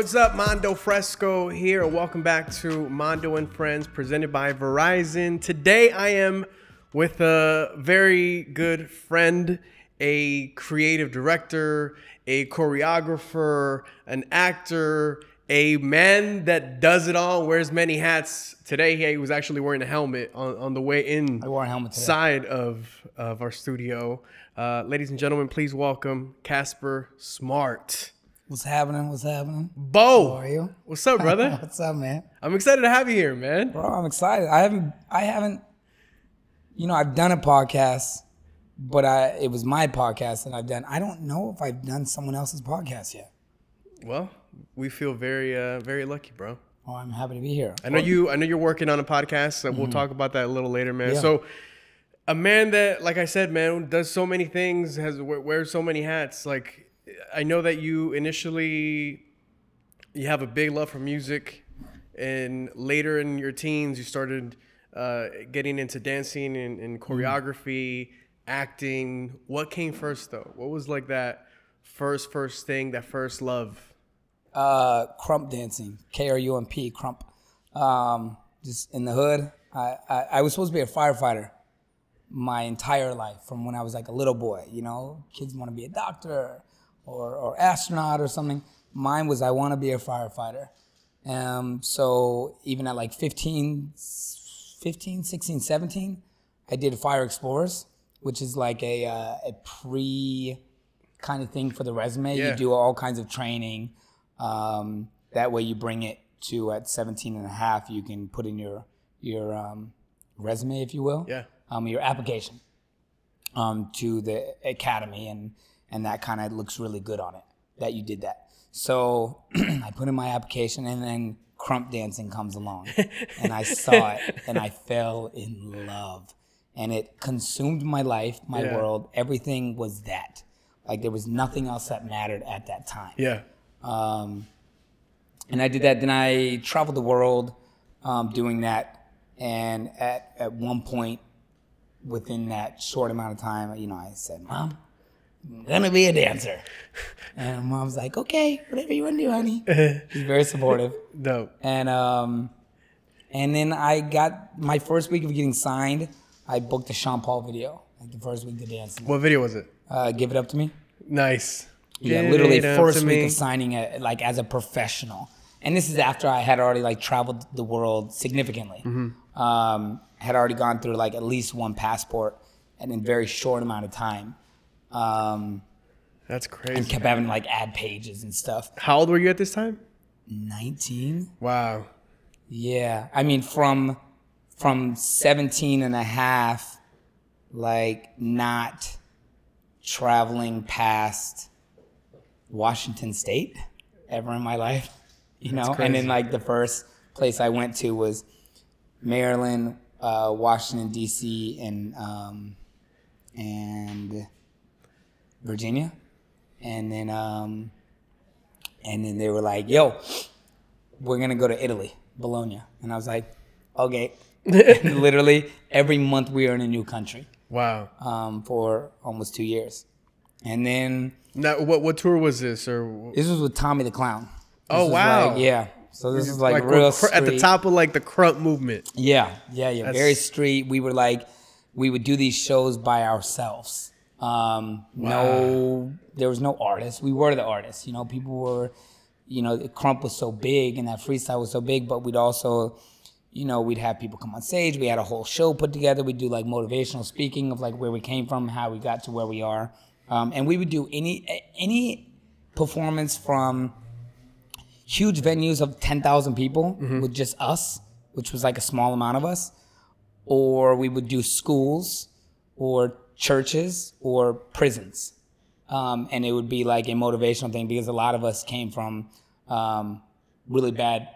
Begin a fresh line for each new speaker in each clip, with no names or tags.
What's up? Mando Fresco here, and welcome back to Mando and Friends, presented by Verizon. Today I am with a very good friend, a creative director, a choreographer, an actor, a man that does it all, wears many hats. Today he was actually wearing a helmet on the way in.
I wore a helmet today.
Side of our studio. Ladies and gentlemen, please welcome Casper Smart.
What's happening? What's happening?
Beau,
How are you?
What's up, brother?
What's up, man?
I'm excited to have you here, man.
Bro, I'm excited. I haven't, I've done a podcast, but it was my podcast that I've done. I don't know if I've done someone else's podcast yet.
Well, we feel very lucky, bro.
Oh, I'm happy to be here.
I know you're working on a podcast, so we'll talk about that a little later, man.
Yeah.
So, a man that, like I said, man, does so many things, wears so many hats. Like, I know that you have a big love for music, and later in your teens, you started getting into dancing and choreography, acting. What came first, though? What was like that first thing, that first love?
Krump dancing, Krump, Krump. Just in the hood. I was supposed to be a firefighter my entire life, from when I was like a little boy. You know, kids want to be a doctor or astronaut or something. Mine was, I want to be a firefighter. So even at like 15, 16, 17, I did Fire Explorers, which is like a pre kind of thing for the resume.
Yeah.
You do all kinds of training. That way you bring it to, at 17 and a half, you can put in your resume, if you will.
Yeah.
Your application to the academy, and that kind of looks really good on it that you did that. So I put in my application, and then Krump dancing comes along, and I saw it, and I fell in love, and it consumed my life, my world. Everything was that. Like, there was nothing else that mattered at that time.
Yeah.
And I did that. Then I traveled the world doing that, and at one point within that short amount of time, I said, "Mom, I'm gonna be a dancer." And Mom's like, "Okay, whatever you want to do, honey." She's very supportive.
Dope.
And then I got my first week of getting signed. I booked a Sean Paul video, like the first week to dance.
What video was it?
Give It Up to Me.
Nice.
Yeah,
Give
literally
it up
first
to
week
me.
of signing it, like as a professional. And this is after I had already like traveled the world significantly. Had already gone through like at least one passport, and in a very short amount of time.
That's crazy.
And kept having like ad pages and stuff.
How old were you at this time?
19.
Wow.
Yeah. I mean, from 17 and a half, like not traveling past Washington State ever in my life, and then like the first place I went to was Maryland, Washington D.C. and Virginia, and then they were like, "Yo, we're gonna go to Italy, Bologna," and I was like, "Okay." And literally every month we were in a new country.
Wow.
For almost 2 years, and then
Now, what tour was this? Or
this was with Tommy the Clown.
Oh, wow.
Like, yeah. So this is like real street.
at the top of like the Krump movement.
Yeah. Very street. We would do these shows by ourselves. No, there was no artist. We were the artists. People were, Krump was so big and that freestyle was so big, but we'd also, we'd have people come on stage. We had a whole show put together. We'd do like motivational speaking of like where we came from, how we got to where we are. And we would do any performance from huge venues of 10,000 people with just us, which was like a small amount of us, or we would do schools or churches or prisons. And it would be like a motivational thing because a lot of us came from really bad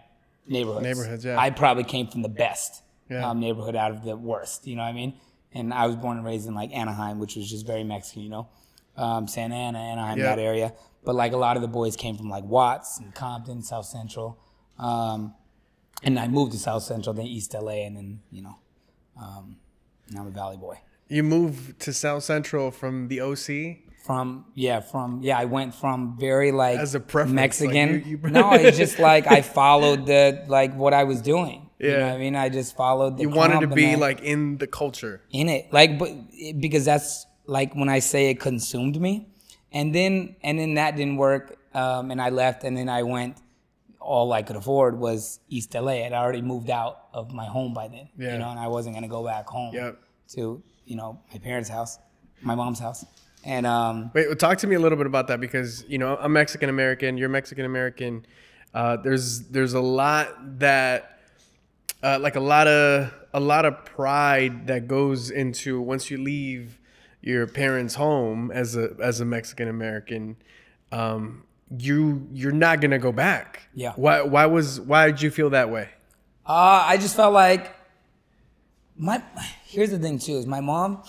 neighborhoods.
Yeah.
I probably came from the best neighborhood out of the worst, you know what I mean? And I was born and raised in like Anaheim, which was just very Mexican, Santa Ana, Anaheim, that area. But like a lot of the boys came from like Watts and Compton, South Central. And I moved to South Central, then East LA, and then, now I'm a Valley boy.
You moved to South Central from the OC?
I went from very like
as a preference,
Mexican.
like
No, it's just like I followed what I was doing.
Yeah.
You know what I mean? I just followed the
You wanted to
Krump
be
and
like in the culture.
in it. Like, but because that's like when I say it consumed me. And then that didn't work. And I left, and then I went, all I could afford was East LA. I'd already moved out of my home by then.
Yeah.
You know, and I wasn't gonna go back home to, you know, my parents' house, my mom's house. And
wait, well, talk to me a little bit about that, because you know I'm Mexican American, you're Mexican American. There's a lot that like a lot of pride that goes into once you leave your parents' home as a Mexican American. You're not gonna go back.
Yeah.
Why did you feel that way?
I just felt like here's the thing too, is my mom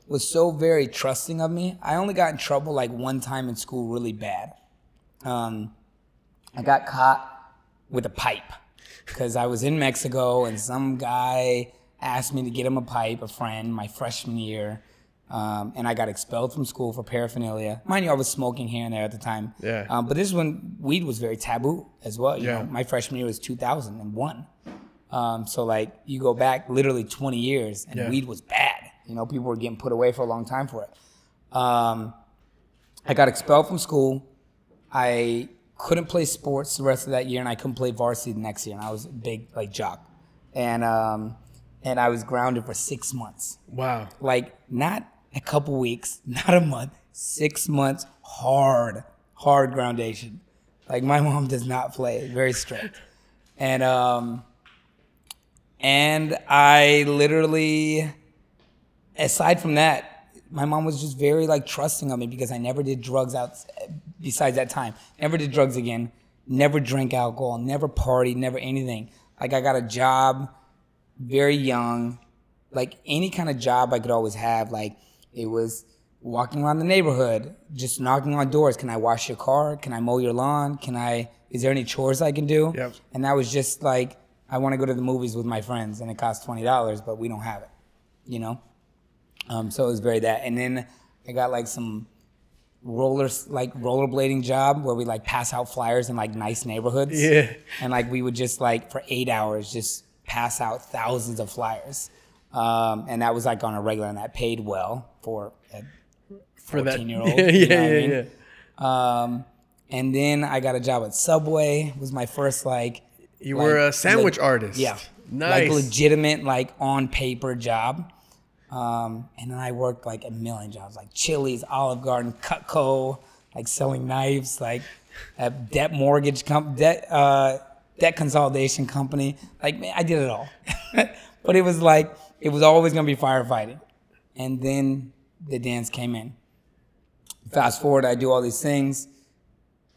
was so very trusting of me. I only got in trouble like one time in school really bad. I got caught with a pipe because I was in Mexico and some guy asked me to get him a pipe, a friend, my freshman year. And I got expelled from school for paraphernalia. Mind you, I was smoking here and there at the time.
Yeah.
But this is when weed was very taboo as well. You
Yeah.
know, my freshman year was 2001. So like you go back literally 20 years and weed was bad. You know, people were getting put away for a long time for it. I got expelled from school. I couldn't play sports the rest of that year, and I couldn't play varsity the next year. And I was a big like jock, and I was grounded for 6 months.
Wow.
Like not a couple weeks, not a month, 6 months, hard groundation. Like my mom does not play, very strict, and I literally, aside from that, my mom was just very like trusting of me because I never did drugs out besides that time. Never did drugs again. Never drank alcohol. Never partied. Never anything. Like I got a job very young. Like any kind of job I could always have. Like it was walking around the neighborhood, just knocking on doors. Can I wash your car? Can I mow your lawn? Is there any chores I can do?
Yep.
And that was just like, I want to go to the movies with my friends and it costs $20, but we don't have it, you know? So it was very that. And then I got like some rollerblading job where we like pass out flyers in like nice neighborhoods.
Yeah.
And like we would just like for 8 hours just pass out thousands of flyers. And that was like on a regular, and that paid well for a 14-year-old.
Yeah,
you know what I
yeah,
mean? And then I got a job at Subway. It was my first like.
You were a sandwich artist.
Yeah.
Nice.
Like legitimate, like on paper job. And then I worked like a million jobs, like Chili's, Olive Garden, Cutco, like selling knives, like a debt consolidation company. Like, man, I did it all. But it was like, it was always going to be firefighting. And then the dance came in. Fast forward, I do all these things.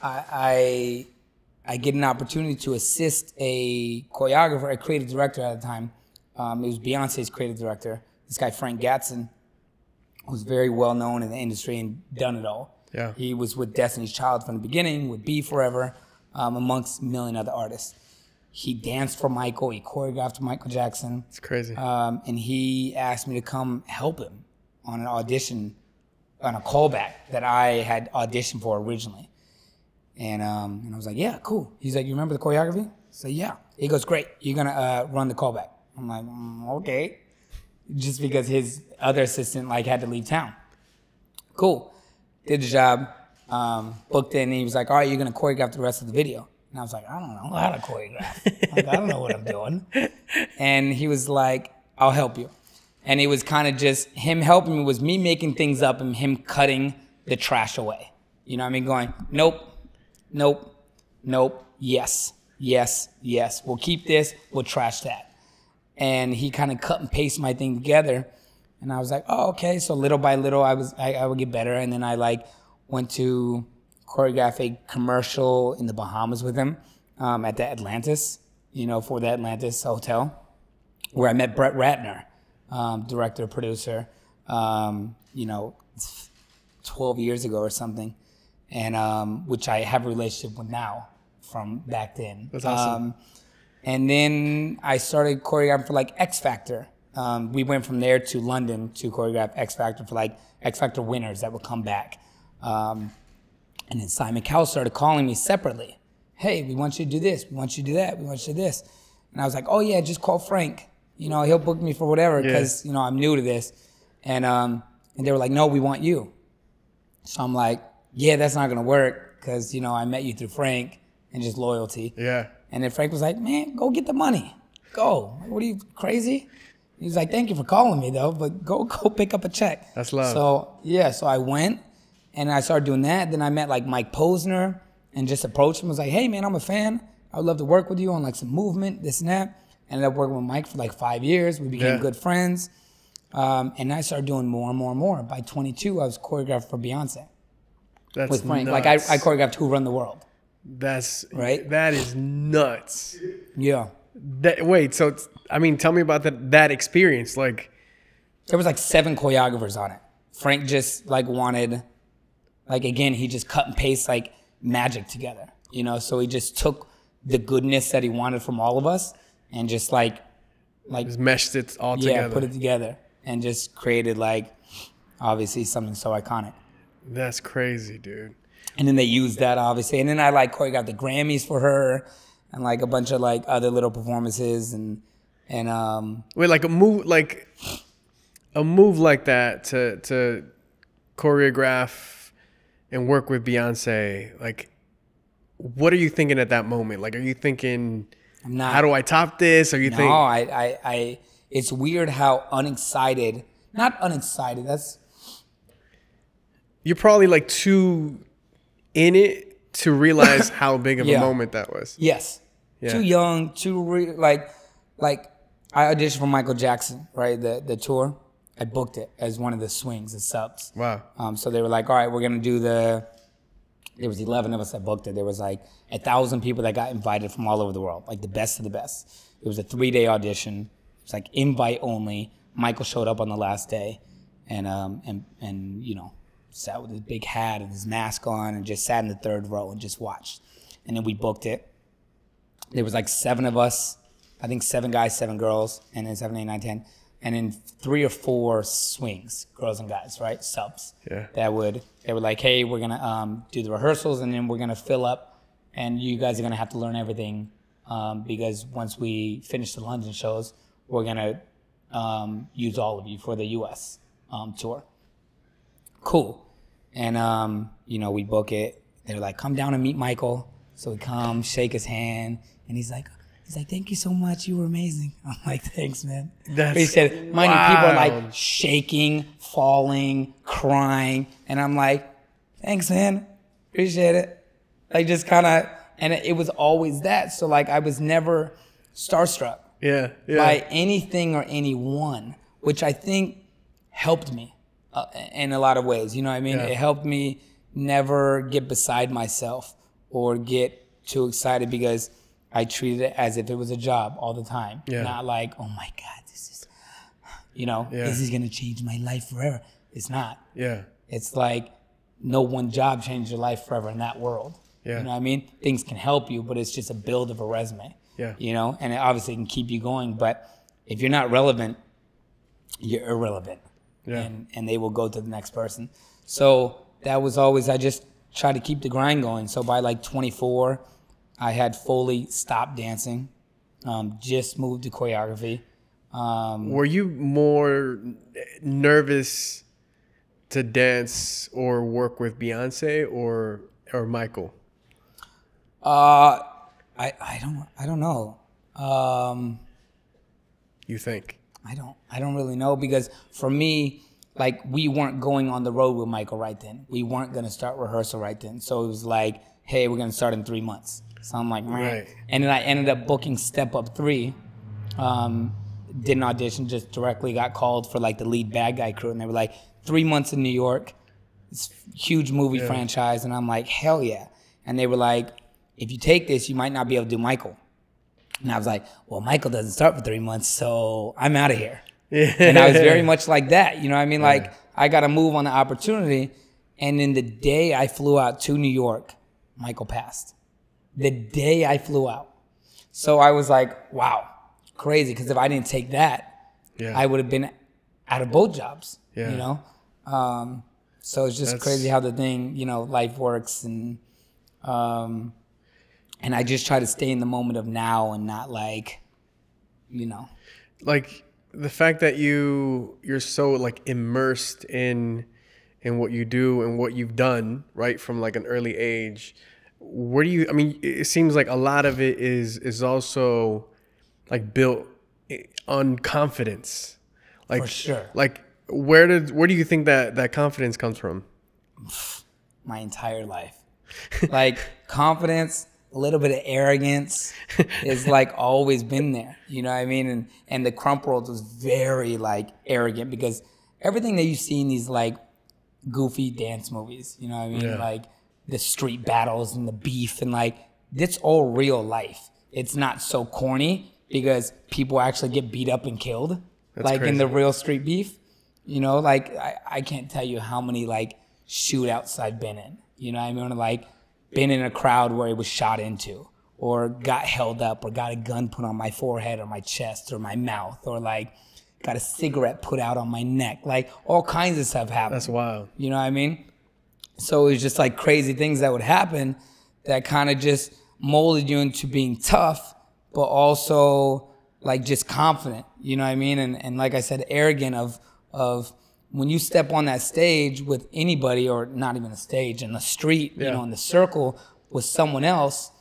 I get an opportunity to assist a choreographer, a creative director at the time. It was Beyonce's creative director. This guy, Frank Gatson, who's very well known in the industry and done it all.
Yeah.
He was with Destiny's Child from the beginning, with Be Forever, amongst a million other artists. He danced for Michael. He choreographed for Michael Jackson.
It's crazy.
And he asked me to come help him on an audition, on a callback that I had auditioned for originally. And I was like, yeah, cool. He's like, you remember the choreography? I said, yeah. He goes, great. You're going to run the callback. I'm like, okay. Just because his other assistant like had to leave town. Cool. Did the job. Booked in. And he was like, all right, you're going to choreograph the rest of the video. And I was like, I don't know how to choreograph. Like, I don't know what I'm doing. And he was like, I'll help you. And it was kind of just him helping me was me making things up and him cutting the trash away. You know what I mean? Going, nope, nope, nope, yes, yes, yes. We'll keep this, we'll trash that. And he kind of cut and pasted my thing together. And I was like, oh, okay. So little by little, I would get better. And then I like went to choreograph a commercial in the Bahamas with him at the Atlantis, you know, for the Atlantis Hotel, where I met Brett Ratner, director, producer, you know, 12 years ago or something. And which I have a relationship with now from back then.
That's awesome.
And then I started choreographing for like X Factor. We went from there to London to choreograph X Factor for like X Factor winners that would come back. And then Simon Cowell started calling me separately. Hey, we want you to do this. We want you to do that. We want you to do this. And I was like, oh yeah, just call Frank. You know, he'll book me for whatever because, you know, I'm new to this. And they were like, no, we want you. So I'm like, yeah, that's not going to work because, you know, I met you through Frank and just loyalty.
Yeah.
And then Frank was like, man, go get the money. Go. What are you, crazy? He's like, thank you for calling me though, but go pick up a check.
That's love.
So yeah, so I went and I started doing that. Then I met like Mike Posner and just approached him. I was like, hey man, I'm a fan. I would love to work with you on like some movement, this and that. Ended up working with Mike for like 5 years. We became good friends. And I started doing more and more and more. By 22, I was choreographed for Beyonce.
That's
with Frank.
nuts.
Like I choreographed Who Run the World.
That's
right.
That is nuts.
Yeah.
Wait, so I mean, tell me about that experience. Like,
there was like 7 choreographers on it. Frank just like wanted, like again, he just cut and paste like magic together. You know, so he just took the goodness that he wanted from all of us and just like
just meshed it all together.
Yeah, put it together and just created like obviously something so iconic.
That's crazy, dude.
And then they used that obviously, and then I like choreographed the Grammys for her, and like a bunch of like other little performances and
wait, like a move like that to choreograph and work with Beyonce. Like, what are you thinking at that moment? Like, are you thinking, how do I top this? Are you thinking?
No, I it's weird how not unexcited. That's,
you're probably like too in it to realize how big of a moment that was.
Yes. Yeah. Too young, like I auditioned for Michael Jackson, right? The tour. I booked it as one of the swings, the subs.
Wow.
So they were like, all right, we're gonna do there was 11 of us that booked it. There was like 1,000 people that got invited from all over the world, like the best of the best. It was a 3-day audition. It was like invite only. Michael showed up on the last day and you know, sat with his big hat and his mask on and just sat in the 3rd row and just watched. And then we booked it. There was like 7 of us, I think 7 guys, 7 girls, and then 7, 8, 9, 10. And then 3 or 4 swings, girls and guys, right? Subs.
Yeah.
They were like, hey, we're gonna do the rehearsals and then we're gonna fill up and you guys are gonna have to learn everything because once we finish the London shows, we're gonna use all of you for the US tour. Cool. And you know, we book it. They're like, come down and meet Michael. So we come, shake his hand, and he's like, thank you so much. You were amazing. I'm like, thanks, man. Appreciate it. Mind you, people are like shaking, falling, crying. And I'm like, thanks, man. Appreciate it. Like just kind of, and it was always that. So like I was never starstruck by anything or anyone, which I think helped me in a lot of ways. You know what I mean? It helped me never get beside myself or get too excited because I treated it as if it was a job all the time. Not like, oh my God, this is, you know, this is going to change my life forever. It's not. It's like no one job changed your life forever in that world. You know what I mean? Things can help you, but it's just a build of a resume. You know, and it obviously can keep you going. But if you're not relevant, you're irrelevant. And they will go to the next person. So that was always, I just tried to keep the grind going. So by like 24, I had fully stopped dancing, just moved to choreography.
Were you more nervous to dance or work with Beyonce or Michael?
I don't know.
You think?
I don't really know because for me, like we weren't going on the road with Michael right then. We weren't gonna start rehearsal right then. So it was like, hey, we're gonna start in 3 months. So I'm like, right. And then I ended up booking Step Up 3. Didn't audition, just directly got called for like the lead bad guy crew. And they were like, 3 months in New York, this huge movie franchise. And I'm like, hell yeah. And they were like, if you take this, you might not be able to do Michael. And I was like, well, Michael doesn't start for 3 months, so I'm out of here. And I was very much like that. You know what I mean? Like, I got to move on the opportunity. And then the day I flew out to New York, Michael passed. The day I flew out. So I was like, wow, crazy. Because if I didn't take that, I would have been out of both jobs, you know? So it's just crazy how the thing, you know, life works, and I just try to stay in the moment of now and not like, you know,
like the fact that you're so like immersed in what you do and what you've done, right, from like an early age. Where do you? I mean, it seems like a lot of it is also like built on confidence. Like,
for sure.
Like where do you think that confidence comes from?
My entire life. Like confidence, a little bit of arrogance is like always been there. You know what I mean? And the Krump world was very like arrogant because everything that you see in these like goofy dance movies, you know what I mean?
Yeah.
Like the street battles and the beef and like it's all real life. It's not so corny because people actually get beat up and killed. That's like crazy. In the real street beef. You know, like I can't tell you how many like shootouts I've been in. You know what I mean? Like been in a crowd where it was shot into or got held up or got a gun put on my forehead or my chest or my mouth or like got a cigarette put out on my neck. Like all kinds of stuff happened.
That's wild.
You know what I mean? So it was just like crazy things that would happen that kind of just molded you into being tough, but also like just confident. You know what I mean? And like I said, arrogant of when you step on that stage with anybody, or not even a stage, in the street, you know, in the circle with someone else,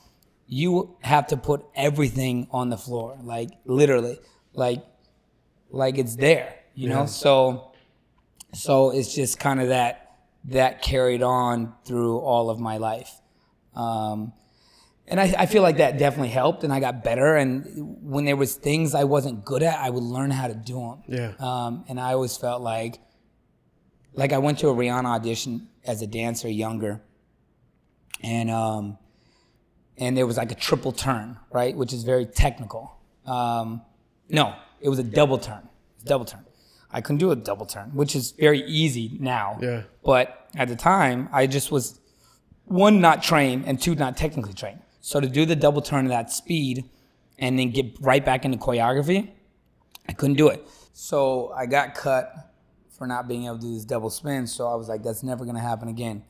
you have to put everything on the floor, like literally, like it's there, you know? So it's just kind of that carried on through all of my life. And I feel like that definitely helped, and I got better. And when there was things I wasn't good at, I would learn how to do them.
Yeah.
And I always felt like I went to a Rihanna audition as a dancer younger, and there was like a triple turn, right, which is very technical. No, it was a double turn. Double turn. I couldn't do a double turn, which is very easy now.
Yeah.
But at the time, I just was, one, not trained, and two, not technically trained. So to do the double turn at that speed and then get right back into choreography, I couldn't do it. So I got cut for not being able to do this double spin. So I was like, that's never going to happen again.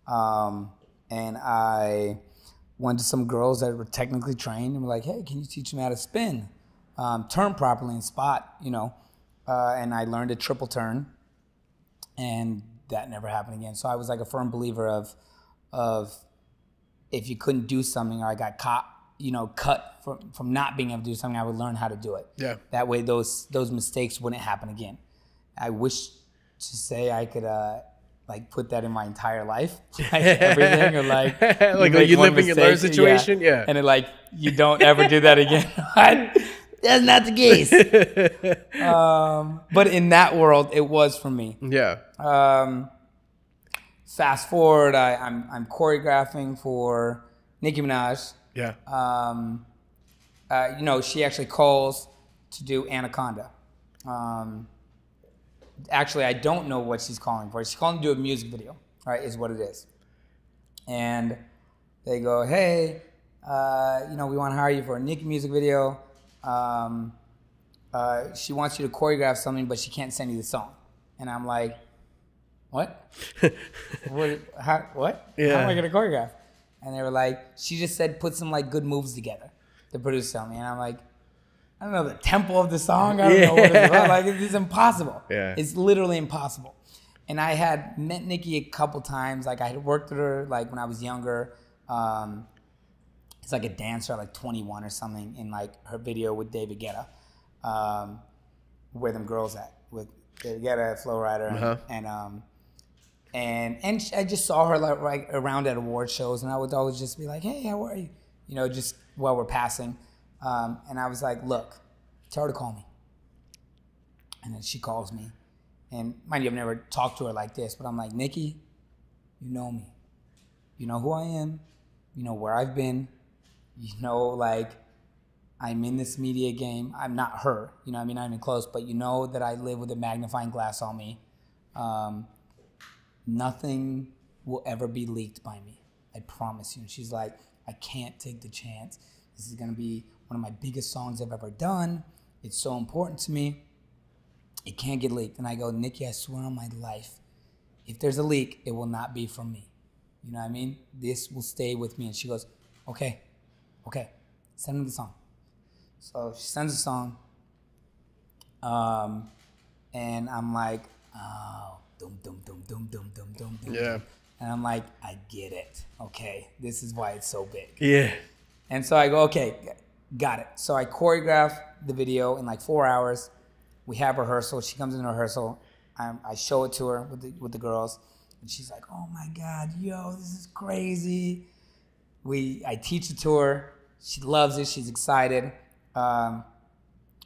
And I went to some girls that were technically trained and were like, hey, can you teach me how to spin? Turn properly and spot, you know. And I learned a triple turn, and that never happened again. So I was like a firm believer of if you couldn't do something, or I got caught, you know, cut from not being able to do something, I would learn how to do it.
Yeah.
That way those mistakes wouldn't happen again. I wish to say I could like put that in my entire life, like everything, or like
you live in your learn situation, yeah.
And it, like you don't ever do that again. That's not the case. But in that world, it was for me.
Yeah.
Fast forward, I'm choreographing for Nicki Minaj.
Yeah.
You know, she actually calls to do Anaconda. Actually, I don't know what she's calling for. She's calling to do a music video, right, is what it is. And they go, hey, you know, we want to hire you for a Nicki music video. She wants you to choreograph something, but she can't send you the song. And I'm like, what? What? Yeah. How am I going to choreograph? And they were like, she just said put some like good moves together to produce something. And I'm like, I don't know the tempo of the song. I don't know what it's about. Like, it's impossible.
Yeah.
It's literally impossible. And I had met Nicki a couple times. Like, I had worked with her like when I was younger. It's like a dancer, like 21 or something, in like her video with David Guetta. Where Them Girls At, with David Guetta, Flo Rida, and I just saw her like around at award shows, and I would always just be like, hey, how are you? You know, just while we're passing. And I was like, look, tell her to call me. And then she calls me. And mind you, I've never talked to her like this, but I'm like, Nicki, you know me. You know who I am. You know where I've been. You know, like, I'm in this media game. I'm not her. You know what I mean? Not even close. But you know that I live with a magnifying glass on me. Nothing will ever be leaked by me. I promise you. And she's like, I can't take the chance. This is going to be one of my biggest songs I've ever done. It's so important to me. It can't get leaked. And I go, Nicki, I swear on my life, if there's a leak, it will not be from me. You know what I mean? This will stay with me. And she goes, okay, send him the song. So she sends the song. And I'm like, oh, dum, dum, dum, dum, dum, dum, dum, dum.
Yeah.
And I'm like, I get it. Okay, this is why it's so big.
Yeah.
And so I go, okay, got it. So I choreograph the video in like 4 hours. We have rehearsal. She comes in rehearsal. I show it to her with the girls. And she's like, oh my God, yo, this is crazy. I teach it to her. She loves it. She's excited. Her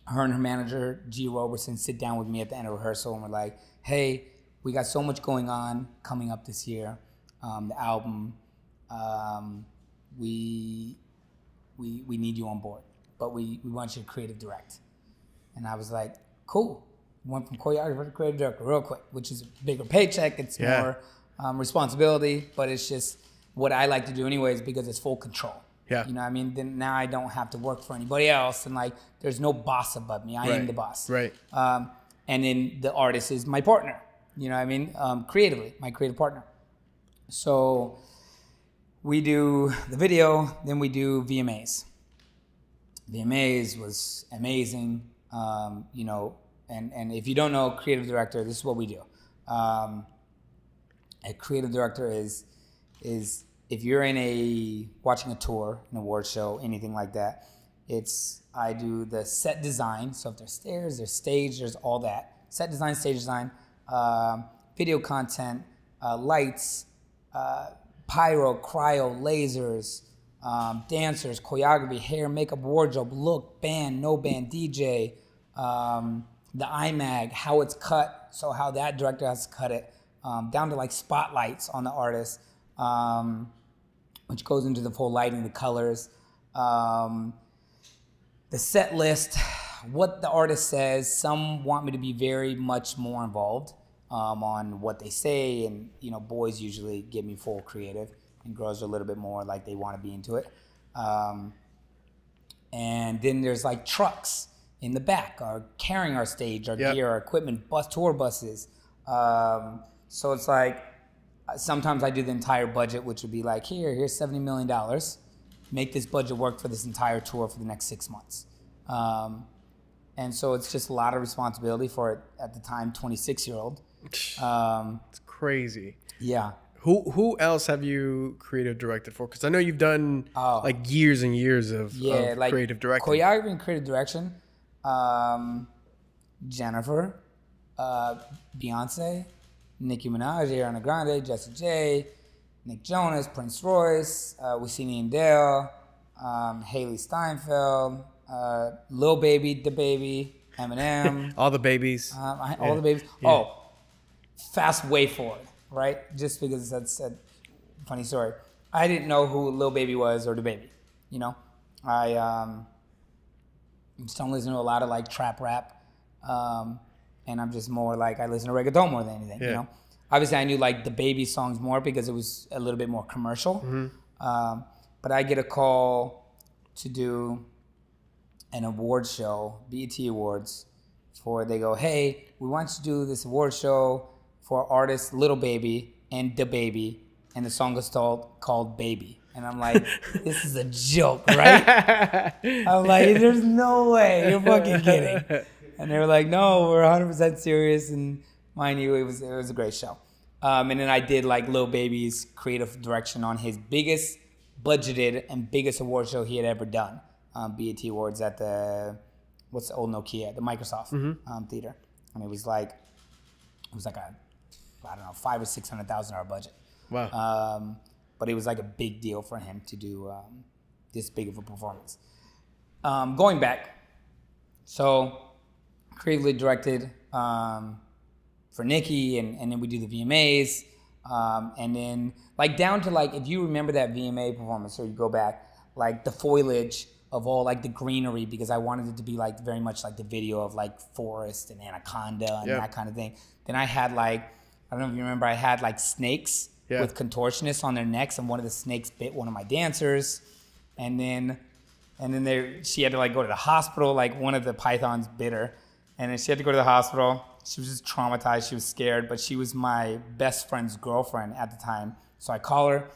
and her manager, G. Roberson, sit down with me at the end of rehearsal. And we're like, hey, we got so much going on coming up this year. The album, we need you on board, but we want you to creative direct. And I was like, cool. Went from choreographer to creative director real quick, which is a bigger paycheck. It's more responsibility, but it's just what I like to do anyways because it's full control.
Yeah.
You know what I mean? Then now I don't have to work for anybody else, and like there's no boss above me. I am the boss.
Right.
And then the artist is my partner. You know what I mean? Creatively, my creative partner. So we do the video, then we do VMAs. VMAs was amazing. You know, and if you don't know creative director, this is what we do. A creative director is if you're watching a tour, an award show, anything like that, I do the set design. So if there's stairs, there's stage, there's all that. Set design, stage design, video content, lights, pyro, cryo, lasers, dancers, choreography, hair, makeup, wardrobe, look, band, no band, DJ, the IMAG, how it's cut, so how that director has to cut it, down to like spotlights on the artist, which goes into the full lighting, the colors, the set list, what the artist says. Some want me to be very much more involved on what they say, and you know, boys usually give me full creative, and girls are a little bit more like they want to be into it. And then there's like trucks in the back are carrying our stage, our gear, our equipment, tour buses. So it's like sometimes I do the entire budget, which would be like, here's $70 million. Make this budget work for this entire tour for the next 6 months. And so it's just a lot of responsibility for, at the time, 26-year-old.
It's crazy.
Yeah.
Who else have you creative directed for? Because I know you've done like years and years of
like
creative directing.
Choreography and creative direction. Jennifer, Beyonce, Nicki Minaj, Ariana Grande, Jessie J, Nick Jonas, Prince Royce, Wisin and Dale, Haley Steinfeld, Lil Baby, Da Baby, Eminem.
All the babies.
All the babies. Yeah. Oh, fast way forward, right? Just because that's a funny story. I didn't know who Lil Baby was or Da Baby, you know? I just don't listen to a lot of like trap rap. And I'm just more like, I listen to reggaeton more than anything, you know? Obviously I knew like the Baby songs more because it was a little bit more commercial. Mm-hmm. But I get a call to do an award show, BET Awards, they go, hey, we want you to do this award show for artist Lil Baby and Da Baby, and the song is called Baby. And I'm like, this is a joke, right? I'm like, there's no way, you're fucking kidding. And they were like, no, we're 100% serious. And mind you, it was a great show. And then I did like Lil Baby's creative direction on his biggest budgeted and biggest award show he had ever done. BET Awards at what's the old Nokia, the Microsoft theater. And it was like a, I don't know, $500,000 or $600,000 budget.
Wow.
But it was like a big deal for him to do this big of a performance. Going back, so creatively directed for Nicki, and then we do the VMAs, and then like down to like, if you remember that VMA performance, or you go back, like the foliage of all like the greenery, because I wanted it to be like very much like the video of like forest and anaconda and that kind of thing. Then I had like, I don't know if you remember, I had like snakes with contortionists on their necks, and one of the snakes bit one of my dancers, and then she had to like go to the hospital, like one of the pythons bit her, And then she had to go to the hospital. She was just traumatized. She was scared, but she was my best friend's girlfriend at the time. So I call her,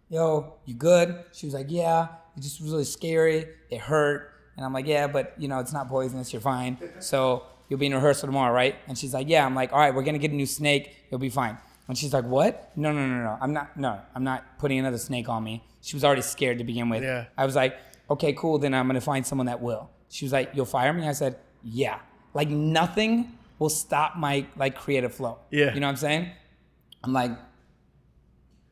yo, you good? She was like, yeah, it just was really scary. It hurt. And I'm like, yeah, but it's not poisonous. You're fine. So you'll be in rehearsal tomorrow, right? And she's like, yeah. I'm like, all right, we're going to get a new snake. You'll be fine. And she's like, what? No. I'm not putting another snake on me. She was already scared to begin with.
Yeah.
I was like, okay, cool. Then I'm going to find someone that will. She was like, you'll fire me? I said, yeah. Like nothing will stop my creative flow.
Yeah.
You know what I'm saying? I'm like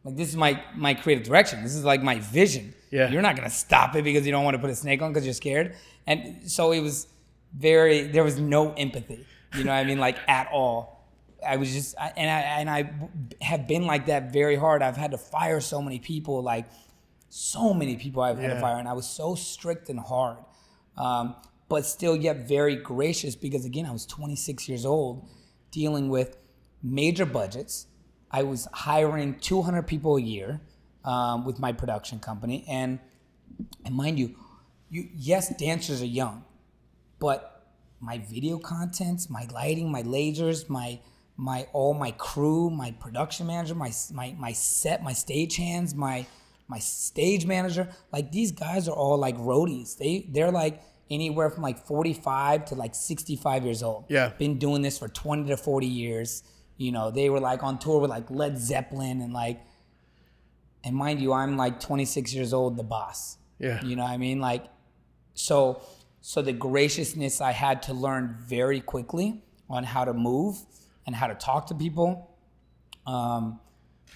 this is my creative direction. This is like my vision.
Yeah.
You're not going to stop it because you don't want to put a snake on because you're scared. And so it was there was no empathy, you know what I mean? Like at all. I was just, I have been like that very hard. I've had to fire so many people, like so many people I've had to fire. And I was so strict and hard, but still yet very gracious because again, I was 26 years old dealing with major budgets. I was hiring 200 people a year with my production company. And mind you, yes, dancers are young, but my video contents, my lighting, my lasers, all my crew, my production manager, my set, my stage hands, my stage manager, like these guys are all like roadies. They're like anywhere from like 45 to like 65 years old.
Yeah.
Been doing this for 20 to 40 years. They were like on tour with like Led Zeppelin and mind you, I'm like 26 years old, the boss.
Yeah.
You know what I mean? Like, so the graciousness I had to learn very quickly on how to move and how to talk to people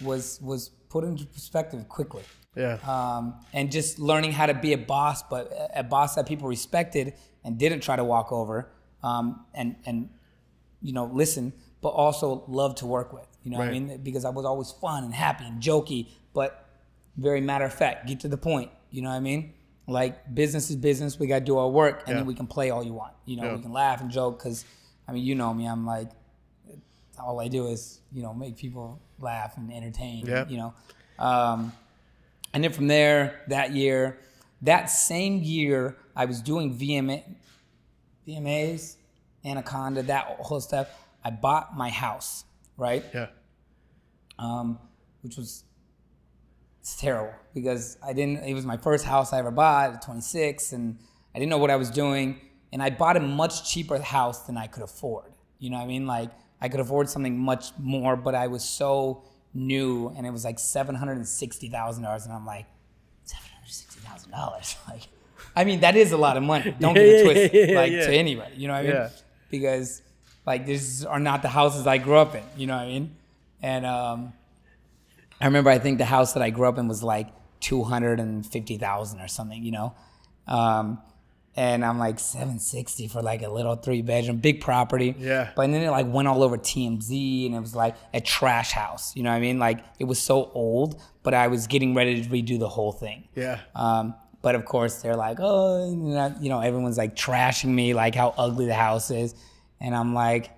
was put into perspective quickly.
Yeah.
And just learning how to be a boss, but a boss that people respected and didn't try to walk over and listen, but also love to work with. You know what I mean? Because I was always fun and happy and jokey, but very matter of fact, get to the point. You know what I mean? Like business is business. We got to do our work and then we can play all you want. We can laugh and joke because, I mean, you know me, I'm like, all I do is, make people laugh and entertain, and then from there, that same year, I was doing VMAs, Anaconda, that whole stuff. I bought my house, right?
Yeah.
Which was terrible because it was my first house I ever bought at 26 and I didn't know what I was doing. And I bought a much cheaper house than I could afford. You know what I mean? Like I could afford something much more, but I was so new and it was like $760,000 and I'm like, $760,000? Like, I mean, that is a lot of money. Don't get it twisted, to anybody, you know what I mean? Yeah. Because like these are not the houses I grew up in, you know what I mean? And I remember I think the house that I grew up in was like $250,000 or something, and I'm like $760 for like a little 3-bedroom, big property.
Yeah.
But then it like went all over TMZ and it was like a trash house. You know what I mean? Like it was so old, but I was getting ready to redo the whole thing.
Yeah.
But of course they're like, oh, everyone's like trashing me, like how ugly the house is. And I'm like,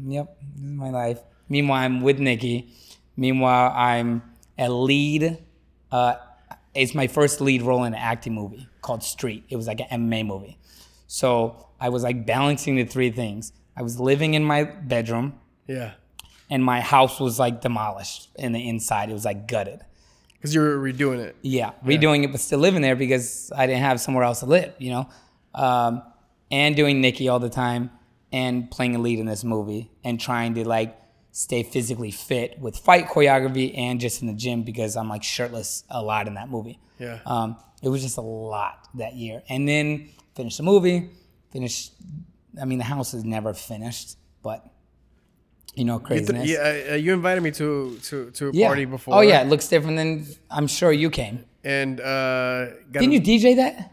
yep, this is my life. Meanwhile, I'm with Nikki. Meanwhile, I'm a lead. It's my first lead role in an acting movie called Street. It was like an MMA movie. So I was like balancing the three things. I was living in my bedroom.
Yeah.
And my house was like demolished in the inside. It was like gutted.
Because you were redoing it.
Yeah, redoing it, but still living there because I didn't have somewhere else to live, and doing Nikki all the time and playing a lead in this movie and trying to like stay physically fit with fight choreography and just in the gym because I'm like shirtless a lot in that movie.
Yeah.
It was just a lot that year. And then finished the movie, the house is never finished, but craziness.
You invited me to a party before.
Oh yeah, it looks different than I'm sure you came.
And
didn't you DJ that?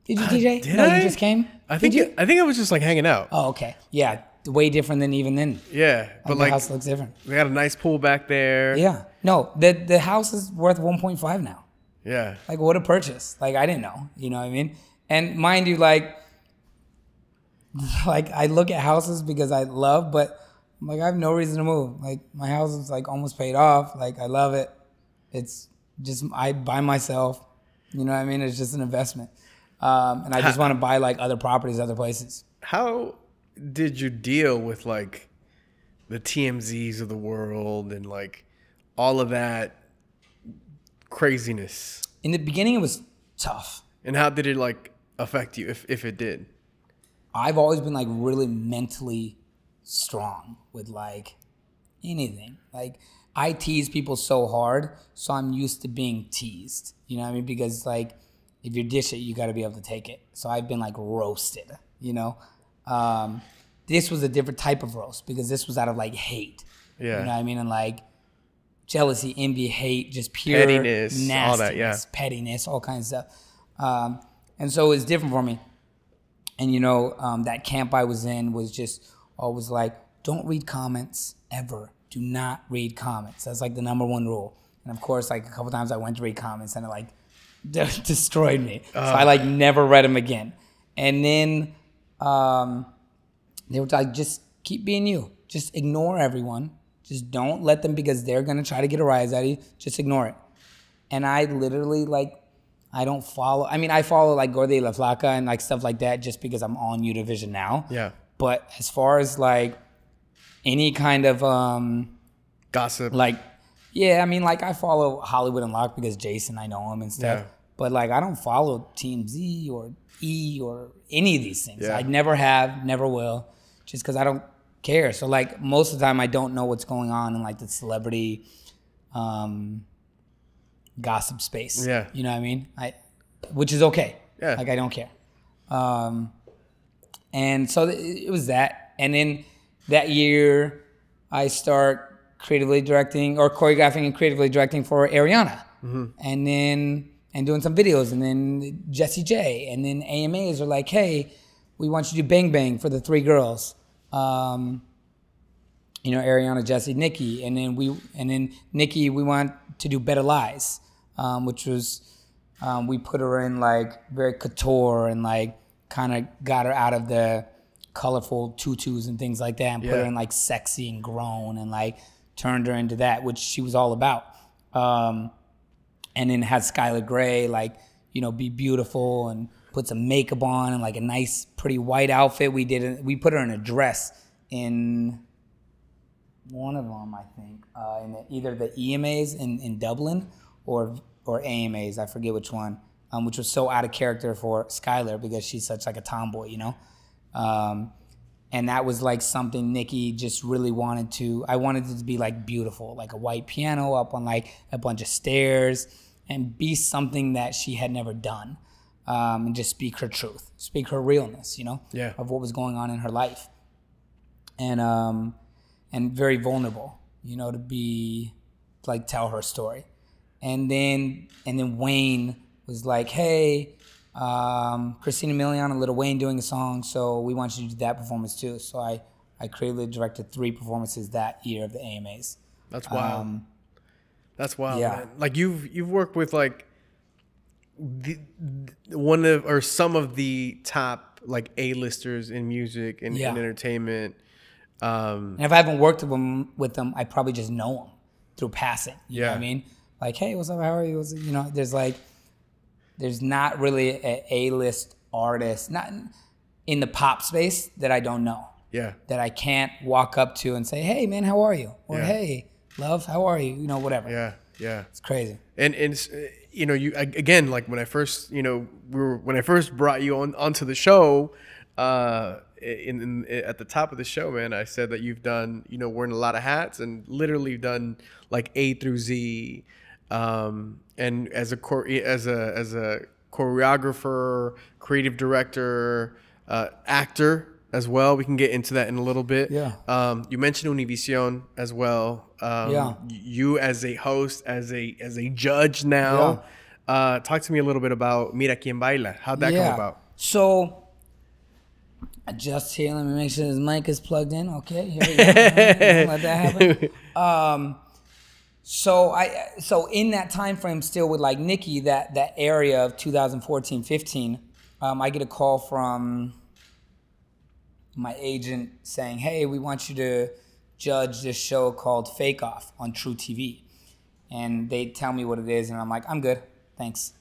Did you DJ?
Did
no,
I?
You just came?
I think I was just like hanging out.
Oh, okay. Yeah. Way different than even then.
Yeah. But
the house looks different.
We got a nice pool back there.
Yeah. No, the house is worth 1.5 now.
Yeah.
Like what a purchase. Like I didn't know. You know what I mean? And mind you, like I look at houses because I love, but I'm like I have no reason to move. Like my house is like almost paid off. Like I love it. It's just I buy myself. You know what I mean? It's just an investment. And I just want to buy like other properties, other places.
How did you deal with like the TMZs of the world and like all of that craziness?
In the beginning, it was tough.
And how did it like affect you, if it did?
I've always been like really mentally strong with like anything. Like I tease people so hard, so I'm used to being teased. You know what I mean? Because like if you dish it, you got to be able to take it. So I've been like roasted, you know? This was a different type of roast because this was out of like hate.
Yeah.
You know what I mean? And like jealousy, envy, hate, just pure
pettiness,
nastiness,
all that, yeah.
pettiness, all kinds of stuff. And so it's different for me. And you know, that camp I was in was just always like, don't read comments ever. Do not read comments. That's like the #1 rule. And of course, like a couple times I went to read comments and it like destroyed me. So I like never read them again. And then they were like, just keep being you. Just ignore everyone. Just don't let them, because they're going to try to get a rise out of you. Just ignore it. And I literally like, I don't follow. I mean, I follow like Gordy La Flaca and like stuff like that just because I'm on Univision now.
Yeah.
But as far as like any kind of
gossip,
like, yeah, I mean, like I follow Hollywood Unlocked because Jason, I know him and stuff.
Yeah.
But like I don't follow TMZ or E or any of these things.
Yeah.
I never have, never will, just because I don't care. So like most of the time I don't know what's going on in like the celebrity gossip space.
Yeah.
You know what I mean? Which is okay.
Yeah.
Like I don't care. And so it was that. And then that year I start creatively directing or choreographing and creatively directing for Ariana. Mm-hmm. And then doing some videos, and then Jessie J, and then AMAs are like, hey, we want you to do Bang Bang for the 3 girls. You know, Ariana, Jessie, Nikki, and then Nikki, we want to do Better Lies, which was we put her in like very couture and like kind of got her out of the colorful tutus and things like that, and put her in like sexy and grown, and like turned her into that, which she was all about. And then had Skylar Grey like, you know, be beautiful and put some makeup on and like a nice, pretty white outfit. We put her in a dress in one of them, I think, in either the EMAs in Dublin or AMAs, I forget which one, which was so out of character for Skylar because she's such like a tomboy, you know? And that was like something Nikki just really wanted to. I wanted it to be like beautiful, like a white piano up on like a bunch of stairs, and be something that she had never done, and just speak her truth, speak her realness, you know, of what was going on in her life, and very vulnerable, you know, to be like tell her story, and then Wayne was like, hey. Christina Milian and Lil Wayne doing a song, so we want you to do that performance too. So I creatively directed 3 performances that year of the AMAs.
That's wild. That's wild,
yeah.
Man. Like you've worked with like some of the top like A-listers in music and in entertainment.
And if I haven't worked with them, I probably just know them through passing. You know what I mean? Like, hey, what's up? How are you? You know, there's not really an A-list artist, not in the pop space, that I don't know. Yeah. That I can't walk up to and say, hey, man, how are you? Or, hey, love, how are you? You know, whatever. Yeah, yeah. It's crazy.
And you know, you again, like when I first, you know, when I first brought you onto the show, at the top of the show, man, I said that you've done, you know, wearing a lot of hats and literally done like A through Z. And as a choreographer, creative director, actor as well. We can get into that in a little bit. Yeah. You mentioned Univision as well. You as a host, as a judge now. Yeah. Talk to me a little bit about Mira Quien Baila. How'd that come about?
So just here, let me make sure this mic is plugged in. Okay, here we go. Let that happen. So in that time frame, still with like Nikki, that area of 2014-15, I get a call from my agent saying, "Hey, we want you to judge this show called Fake Off on True TV," and they tell me what it is, and I'm like, "I'm good, thanks."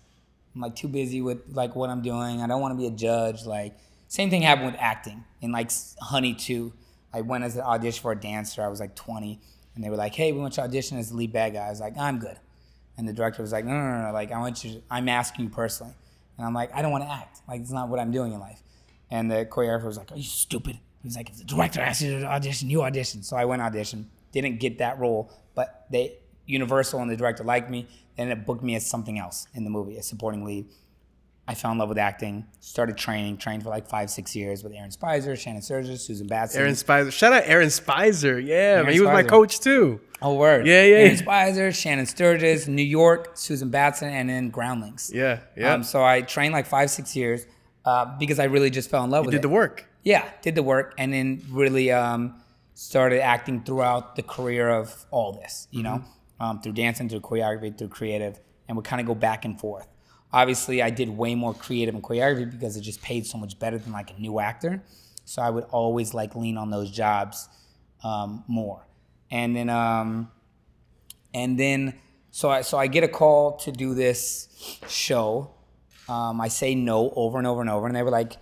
I'm like too busy with like what I'm doing. I don't want to be a judge. Like, Same thing happened with acting. In like Honey 2, I went as an audition for a dancer. I was like 20, and they were like, "Hey, we want you to audition as the lead bad guy." I was like, "I'm good." And the director was like, "No. Like, I'm asking you personally." And I'm like, "I don't want to act. Like, it's not what I'm doing in life." And the choreographer was like, "Are you stupid?" He was like, "If the director asks you to audition, you audition." So I went audition. Didn't get that role, but Universal and the director liked me, and it booked me as something else in the movie, a supporting lead. I fell in love with acting, started trained for like 5-6 years with Aaron Spicer, Shannon Sturgis, Susan Batson.
Aaron Spicer. Shout out Aaron Spicer. Yeah, man, he was my coach too.
Oh, word.
Yeah.
Aaron Spicer, Shannon Sturgis, New York, Susan Batson, and then Groundlings.
Yeah.
So I trained like 5-6 years because I really just fell in love with it.
You did the work.
Yeah, did the work, and then really started acting throughout the career of all this, you know, through dancing, through choreography, through creative, and would kind of go back and forth. Obviously, I did way more creative and choreography because it just paid so much better than like a new actor. So I would always like lean on those jobs more. And then, so I get a call to do this show. I say no over and over and over, and they were like,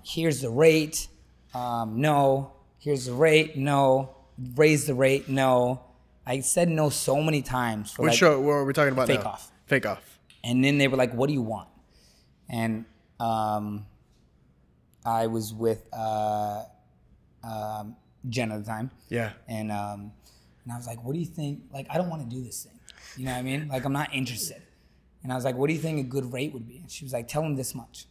"Here's the rate, no. Here's the rate, no. Raise the rate, no." I said no so many times. For
What show? What are we talking about
Fake
now?
Off.
Fake Off.
And then they were like, "What do you want?" And I was with Jen at the time.
Yeah.
And I was like, "What do you think? Like, I don't want to do this thing. You know what I mean? Like, I'm not interested." And I was like, "What do you think a good rate would be?" And she was like, "Tell them this much."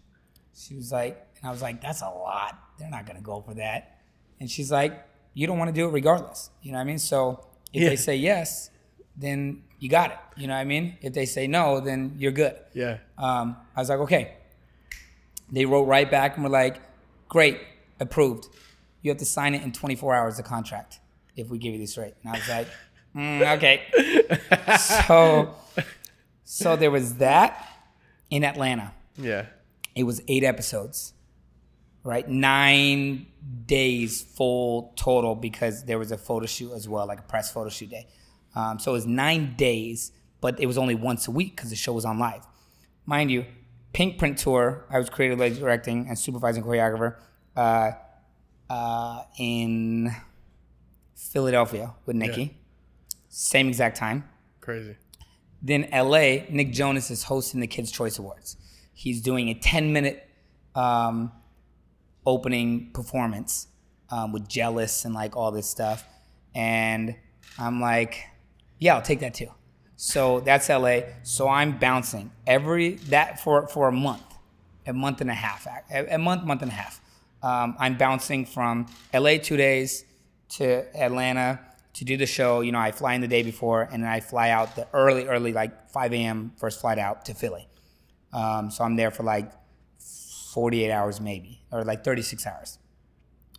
She was like, and I was like, "That's a lot. They're not going to go for that." And she's like, "You don't want to do it regardless." You know what I mean? So if they say yes, then you got it. You know what I mean? If they say no, then you're good.
Yeah.
I was like, okay. They wrote right back and were like, "Great, approved. You have to sign it in 24 hours, the contract, if we give you this rate." And I was like, okay. So there was that in Atlanta.
Yeah.
It was 8 episodes, right? 9 days full total because there was a photo shoot as well, like a press photo shoot day. So it was 9 days, but it was only once a week because the show was on live. Mind you, Pink Print Tour, I was creatively directing and supervising choreographer in Philadelphia with Nikki. Yeah. Same exact time.
Crazy.
Then LA, Nick Jonas is hosting the Kids' Choice Awards. He's doing a 10-minute opening performance with Jealous and like all this stuff. And I'm like, yeah, I'll take that too. So that's LA. So I'm bouncing for a month and a half. A month and a half. I'm bouncing from LA 2 days to Atlanta to do the show. You know, I fly in the day before, and then I fly out the early, like 5 a.m. first flight out to Philly. So I'm there for like 48 hours maybe, or like 36 hours.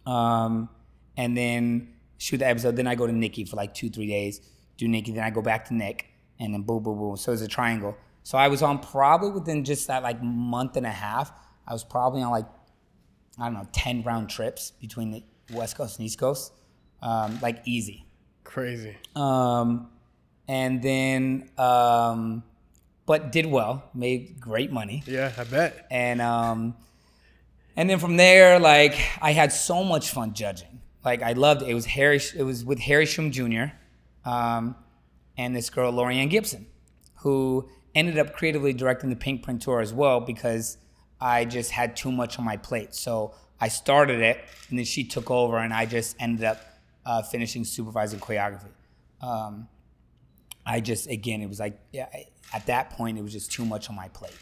And then shoot the episode. Then I go to Nikki for like 2-3 days, do Nikki. Then I go back to Nick, and then boom, boom, boom. So it's a triangle. So I was on probably within just that like month and a half, I was probably on like, I don't know, 10 round trips between the West Coast and East Coast. Like easy.
Crazy.
And then, but did well, made great money.
Yeah, I bet.
And then from there, like I had so much fun judging. Like I loved it. It was with Harry Shum Jr. And this girl, Lorianne Gibson, who ended up creatively directing the Pink Print Tour as well because I just had too much on my plate. So I started it, and then she took over, and I just ended up finishing supervising choreography. It was like, yeah, at that point, it was just too much on my plate.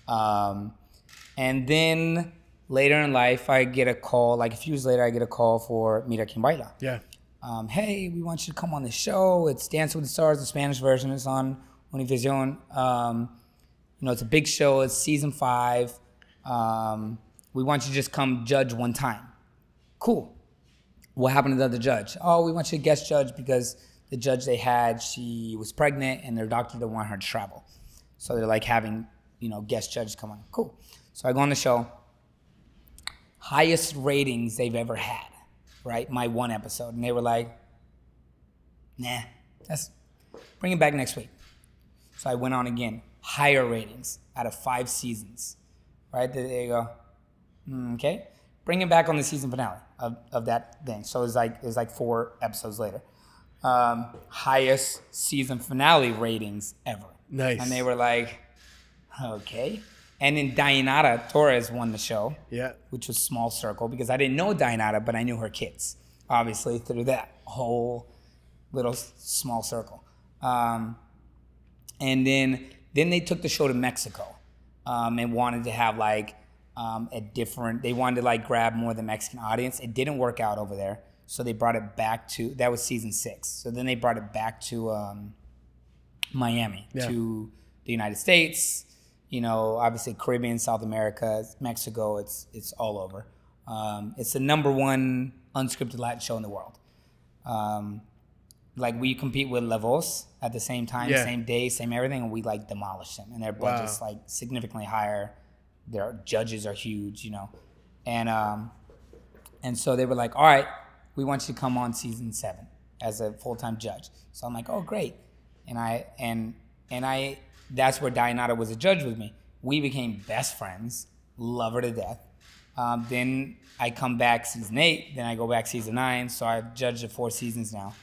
And then later in life, I get a call, like a few years later, I get a call for Mira Quien Baila.
Yeah.
Hey, we want you to come on the show. It's Dance with the Stars, the Spanish version. It's on Univision. You know, it's a big show. It's season 5. We want you to just come judge one time. Cool. What happened to the other judge? Oh, we want you to guest judge because the judge they had, she was pregnant and their doctor didn't want her to travel. So they're like having, you know, guest judges come on. Cool. So I go on the show. Highest ratings they've ever had, right? My one episode. And they were like, nah, bring it back next week. So I went on again. Higher ratings out of 5 seasons, right? There you go. Okay. Bring him back on the season finale of that thing. So it's like 4 episodes later. Highest season finale ratings ever.
Nice.
And they were like, okay. And then Dayanara Torres won the show.
Yeah. Which
was Small Circle, because I didn't know Dayanara, but I knew her kids, obviously, through that whole little Small Circle. And then they took the show to Mexico and wanted to have like they wanted to like grab more of the Mexican audience. It didn't work out over there. So they brought it back to, that was season 6. So then they brought it back to Miami, to the United States. You know, obviously Caribbean, South America, Mexico, it's all over. It's the #1 unscripted Latin show in the world. Like we compete with La Voz at the same time, same day, same everything, and we like demolish them. And their budget's like significantly higher. Their judges are huge, you know. And so they were like, all right, we want you to come on season 7 as a full-time judge. So I'm like, oh, great. And I that's where Dayanara was a judge with me. We became best friends, love her to death. Then I come back season 8, then I go back season 9. So I've judged the 4 seasons now.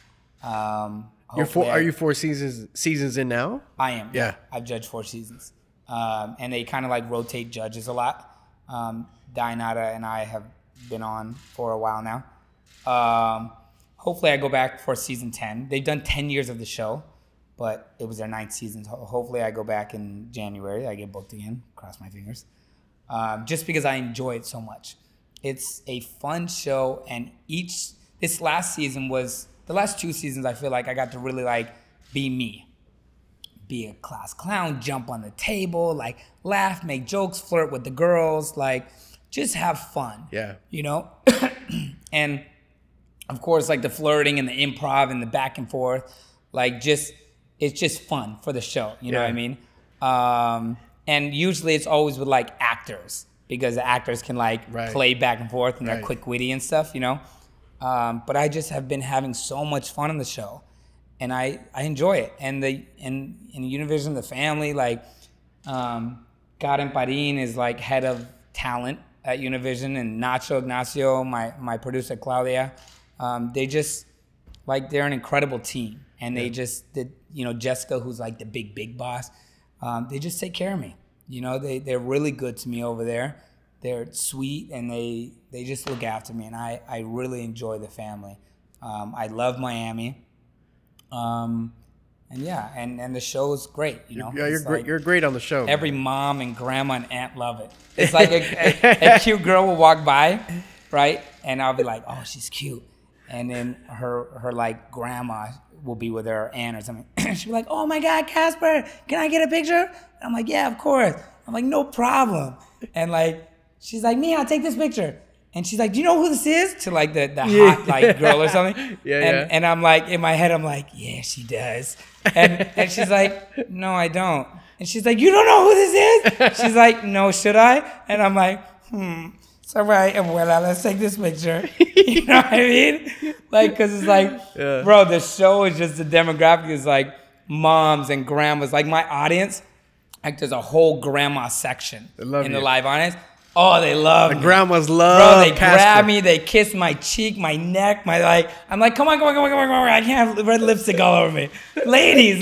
Are you 4 seasons in now?
I am. Yeah. I've judged 4 seasons. And they kind of like rotate judges a lot. Dayanara and I have been on for a while now. Hopefully I go back for season 10. They've done 10 years of the show, but it was their 9th season. Hopefully I go back in January. I get booked again. Cross my fingers. Just because I enjoy it so much. It's a fun show, and this last season was, the last 2 seasons I feel like I got to really like be me. Be a class clown, jump on the table, like laugh, make jokes, flirt with the girls, like just have fun. Yeah. You know? And of course, like the flirting and the improv and the back and forth, like it's just fun for the show. You know what I mean? And usually it's always with like actors, because the actors can like play back and forth and they're quick witty and stuff, you know? But I just have been having so much fun on the show. And I enjoy it. And in Univision, the family, like Karen Parin is like head of talent at Univision, and Nacho Ignacio, my producer Claudia, they just like, they're an incredible team. And they just did, you know, Jessica, who's like the big boss, they just take care of me. You know, they're really good to me over there. They're sweet, and they just look after me, and I really enjoy the family. I love Miami. And yeah, and the show is great, you know.
Yeah, you're great. You're great on the show.
Every mom and grandma and aunt love it. It's like a cute girl will walk by, right? And I'll be like, oh, she's cute. And then her like grandma will be with her aunt or something. She'll be like, oh my God, Casper, can I get a picture? And I'm like, yeah, of course. I'm like, no problem. And like, she's like, Mia, I'll take this picture. And she's like, do you know who this is? To like the hot like girl or something. And I'm like, in my head, I'm like, yeah, she does. And she's like, no, I don't. And she's like, you don't know who this is? She's like, no, should I? And I'm like, it's all right, abuela, let's take this picture. You know what I mean? Like, because it's like, bro, the show is just, the demographic is like moms and grandmas. Like my audience, like there's a whole grandma section in the live audience. Oh, they love me.
The grandmas love
Bro, they
Casper.
grab me, they kiss my cheek, my neck, my like. I'm like, come on. I can't have red lipstick all over me. Ladies,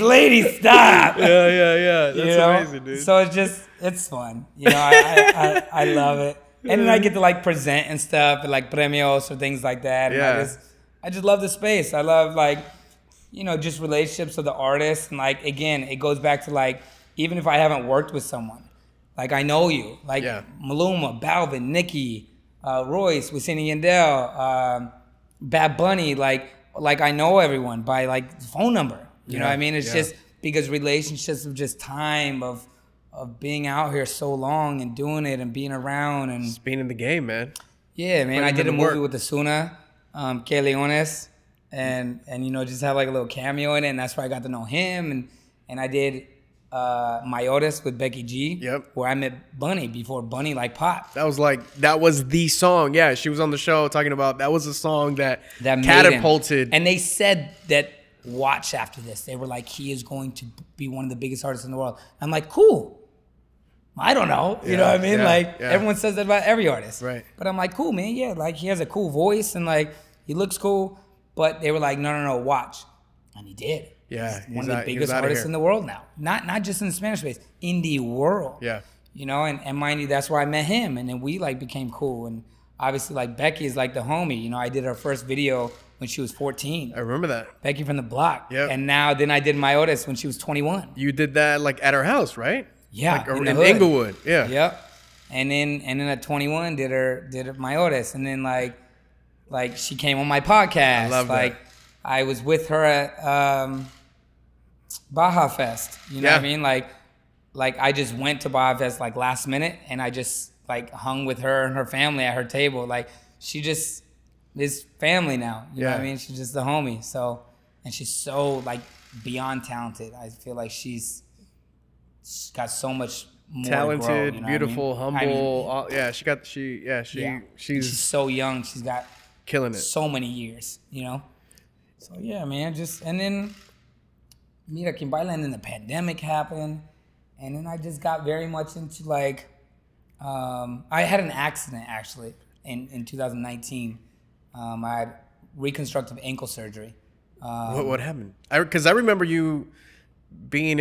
stop.
Yeah. That's amazing, dude.
So it's fun. You know, I love it. And then I get to like present and stuff, and like premios or things like that. And I just love the space. I love like, you know, just relationships with the artists. And like, again, it goes back to like, even if I haven't worked with someone, like I know you, like Maluma, Balvin, Nicki, Royce, Wisin and Yandel, Bad Bunny, like I know everyone by like phone number. You know what I mean? It's just because relationships of just time of being out here so long and doing it and being around and
just being in the game, man.
Yeah, man. I did a movie with Asuna, Que Leones, and you know, just had like a little cameo in it, and that's where I got to know him. And I did Mayores with Becky G, where I met Bunny before Bunny like popped.
That was the song. Yeah, she was on the show talking about that was the song that catapulted.
And they said that watch after this. They were like, he is going to be one of the biggest artists in the world. I'm like, cool. I don't know. You know what I mean? Like
yeah.
everyone says that about every artist.
Right.
But I'm like, cool, man. Yeah, like he has a cool voice and like he looks cool. But they were like, no, watch. And he did.
Yeah.
He's one of the biggest artists in the world now. Not just in the Spanish space, in the world.
Yeah.
You know, and mind you, that's where I met him. And then we like became cool. And obviously like Becky is like the homie. You know, I did her first video when she was 14.
I remember that.
Becky from the block.
Yep.
And then I did my Otis when she was 21.
You did that like at her house, right?
Yeah.
Like, in Inglewood. Yeah.
Yep. And then at 21 did her my Otis. And then like she came on my podcast. I love that. I was with her at Baja Fest. You know what I mean? Like I just went to Baja Fest like last minute and I just like hung with her and her family at her table. Like she just is family now. You know what I mean? She's just the homie. So, and she's so like beyond talented. I feel like she's got so much more
talented,
to grow, you know
beautiful, humble.
she's so young. She's got
killing it.
So many years, you know? So yeah, man, and then Mira Quien Baila, and then the pandemic happened. And then I just got very much into like, I had an accident actually in 2019. I had reconstructive ankle surgery.
What happened? Because I remember you being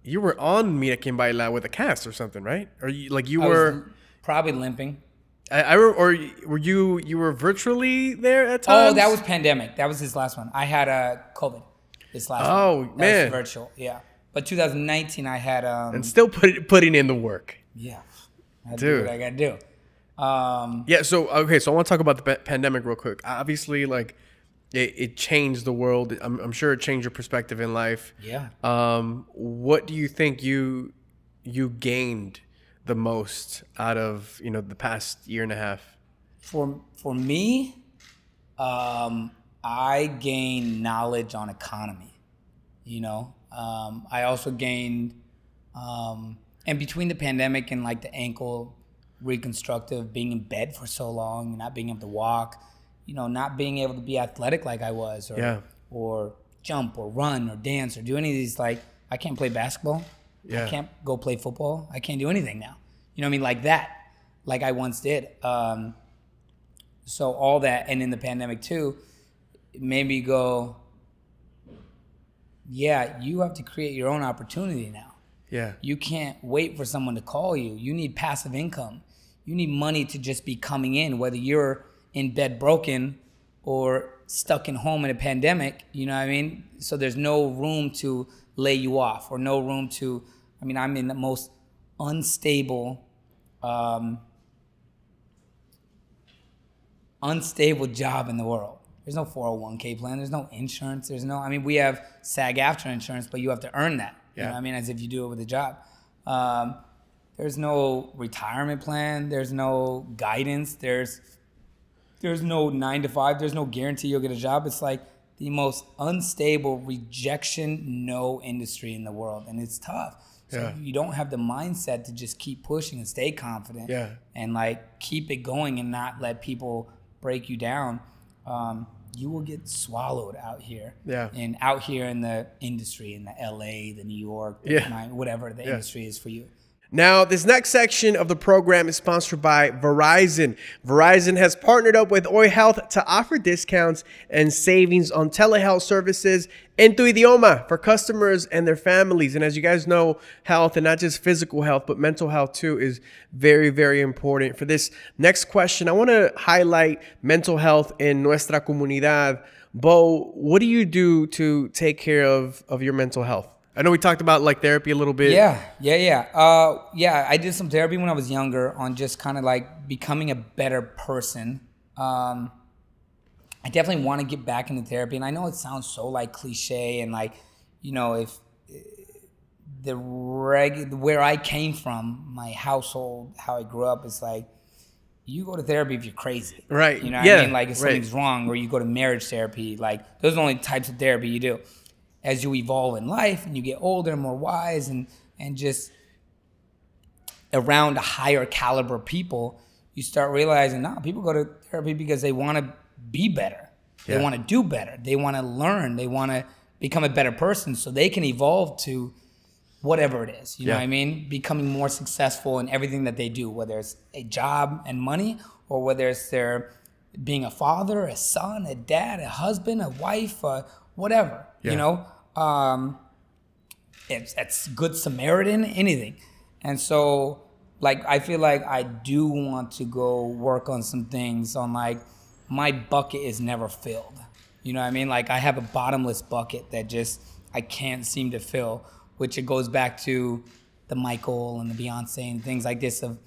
you were on Mira Quien Baila with a cast or something, right? Or you were
probably limping.
Or were you were virtually there at times?
Oh, that was pandemic. That was his last one. I had COVID. This last one.
Oh man,
that was virtual. Yeah, but 2019 I had
and still putting in the work.
Yeah, I do what I gotta do.
Yeah. So okay. So I want to talk about the pandemic real quick. Obviously, like it changed the world. I'm sure it changed your perspective in life.
Yeah.
What do you think you gained the most out of the past year and a half?
For me, I gained knowledge on economy. I also gained, and between the pandemic and like the ankle reconstructive, being in bed for so long, not being able to walk, not being able to be athletic like I was, or jump or run or dance or do any of these. Like I can't play basketball. Yeah. I can't go play football. I can't do anything now. You know what I mean? Like that, like I once did. So all that, and in the pandemic too, it made me go, yeah, you have to create your own opportunity now.
Yeah.
You can't wait for someone to call you. You need passive income. You need money to just be coming in, whether you're in bed broken or stuck in home in a pandemic, you know what I mean? So there's no room to lay you off or no room to, I'm in the most unstable job in the world. There's no 401k plan. There's no insurance. There's no, we have SAG-AFTRA insurance, but you have to earn that. You know what I mean? As if you do it with a job. There's no retirement plan. There's no guidance. There's no 9 to 5. There's no guarantee you'll get a job. It's like the most unstable rejection, no industry in the world. And it's tough. So you don't have the mindset to just keep pushing and stay confident and like keep it going and not let people break you down. You will get swallowed out here. Yeah. And out here in the industry, in the LA, the New York, whatever the industry is for you.
Now, this next section of the program is sponsored by Verizon. Verizon has partnered up with Oi Health to offer discounts and savings on telehealth services en tu idioma for customers and their families. And as you guys know, health, and not just physical health, but mental health too, is very, very important. For this next question, I want to highlight mental health in nuestra comunidad. Beau, what do you do to take care of your mental health? I know we talked about like therapy a little bit.
Yeah. I did some therapy when I was younger on just kind of like becoming a better person. I definitely want to get back into therapy. And I know it sounds so like cliche and like, if where I came from, my household, how I grew up, is like, you go to therapy if you're crazy.
Right.
You know what I mean? Like if something's wrong, or you go to marriage therapy, like those are the only types of therapy you do. As you evolve in life and you get older and more wise and just around a higher caliber people, you start realizing, people go to therapy because they want to be better. Yeah. They want to do better. They want to learn. They want to become a better person so they can evolve to whatever it is, you know what I mean? Becoming more successful in everything that they do, whether it's a job and money, or whether it's their being a father, a son, a dad, a husband, a wife, whatever, you know? It's Good Samaritan, anything. And so, like, I feel like I do want to go work on some things on, like, my bucket is never filled. You know what I mean? Like, I have a bottomless bucket that just I can't seem to fill, which it goes back to the Michael and the Beyonce and things like this of,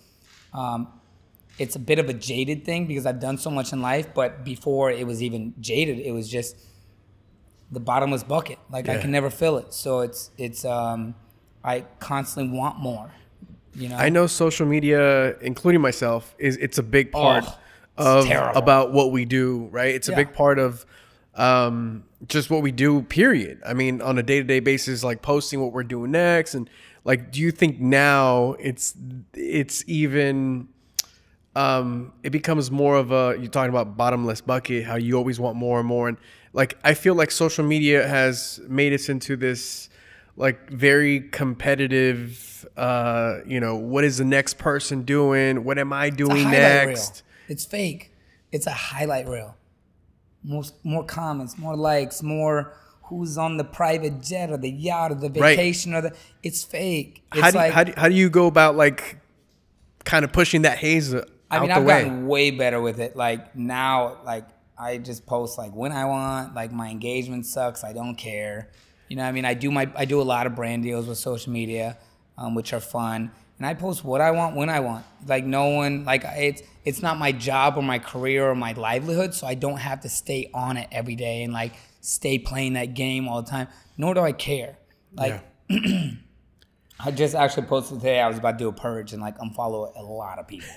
it's a bit of a jaded thing because I've done so much in life, but before it was even jaded, it was just the bottomless bucket. Like, I can never fill it. So it's I constantly want more, you know?
I know social media, including myself, it's a big part of about what we do, right? It's a big part of just what we do, period. I mean, on a day-to-day basis, like posting what we're doing next. And like, do you think now it's even, it becomes more of a, you're talking about bottomless bucket, how you always want more and more. And like, I feel like social media has made us into this like very competitive, you know, what is the next person doing? What am I doing next?
Reel. It's fake. It's a highlight reel. More comments, more likes, more who's on the private jet or the yacht or the vacation or it's fake. It's
how do you go about like kind of pushing that haze out
I mean,
the
I've
way?
gotten way better with it. Like now, like I just post like when I want, like my engagement sucks, I don't care. You know what I mean? I do a lot of brand deals with social media, which are fun. And I post what I want when I want. Like no one, like it's not my job or my career or my livelihood, so I don't have to stay on it every day and like stay playing that game all the time. Nor do I care. Like I just actually posted today I was about to do a purge and like unfollow a lot of people.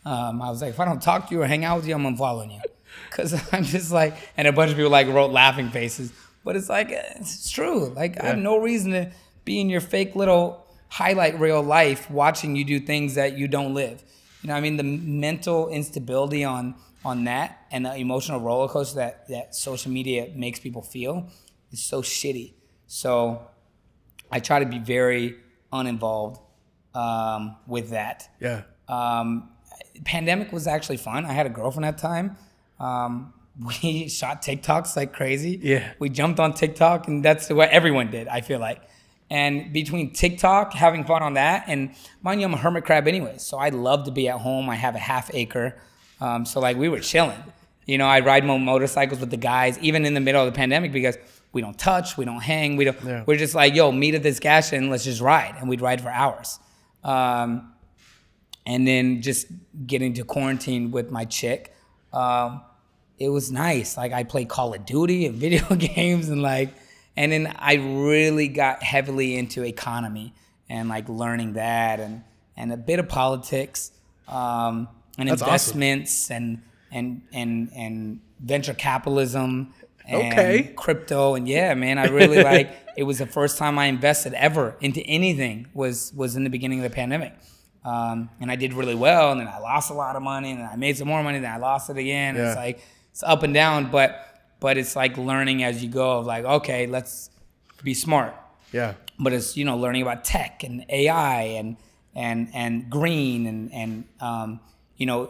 I was like, if I don't talk to you or hang out with you, I'm unfollowing you. Because I'm just like, and a bunch of people like wrote laughing faces. But it's like, it's true. Like I have no reason to be in your fake little highlight reel life watching you do things that you don't live. You know what I mean? The mental instability on that and the emotional roller coaster that social media makes people feel is so shitty. So I try to be very uninvolved with that.
Yeah.
Pandemic was actually fun. I had a girlfriend at the time. We shot TikToks like crazy.
Yeah.
We jumped on TikTok and that's what everyone did, I feel like. And between TikTok, having fun on that, and mind you, I'm a hermit crab anyway, so I love to be at home. I have a half acre. So like we were chilling. You know, I ride motorcycles with the guys, even in the middle of the pandemic, because we don't touch, we don't hang, we're just like, yo, meet at this gas station, let's just ride. And we'd ride for hours. And then just getting to quarantine with my chick, it was nice. Like I played Call of Duty and video games and then I really got heavily into economy and like learning that and a bit of politics, and that's investments awesome. and venture capitalism and crypto. And yeah, man, I really like, it was the first time I invested ever into anything was in the beginning of the pandemic. And I did really well, and then I lost a lot of money, and then I made some more money, then I lost it again. Yeah. It's like, it's up and down, but it's like learning as you go of like, okay, let's be smart.
Yeah.
But it's, you know, learning about tech and AI and green and the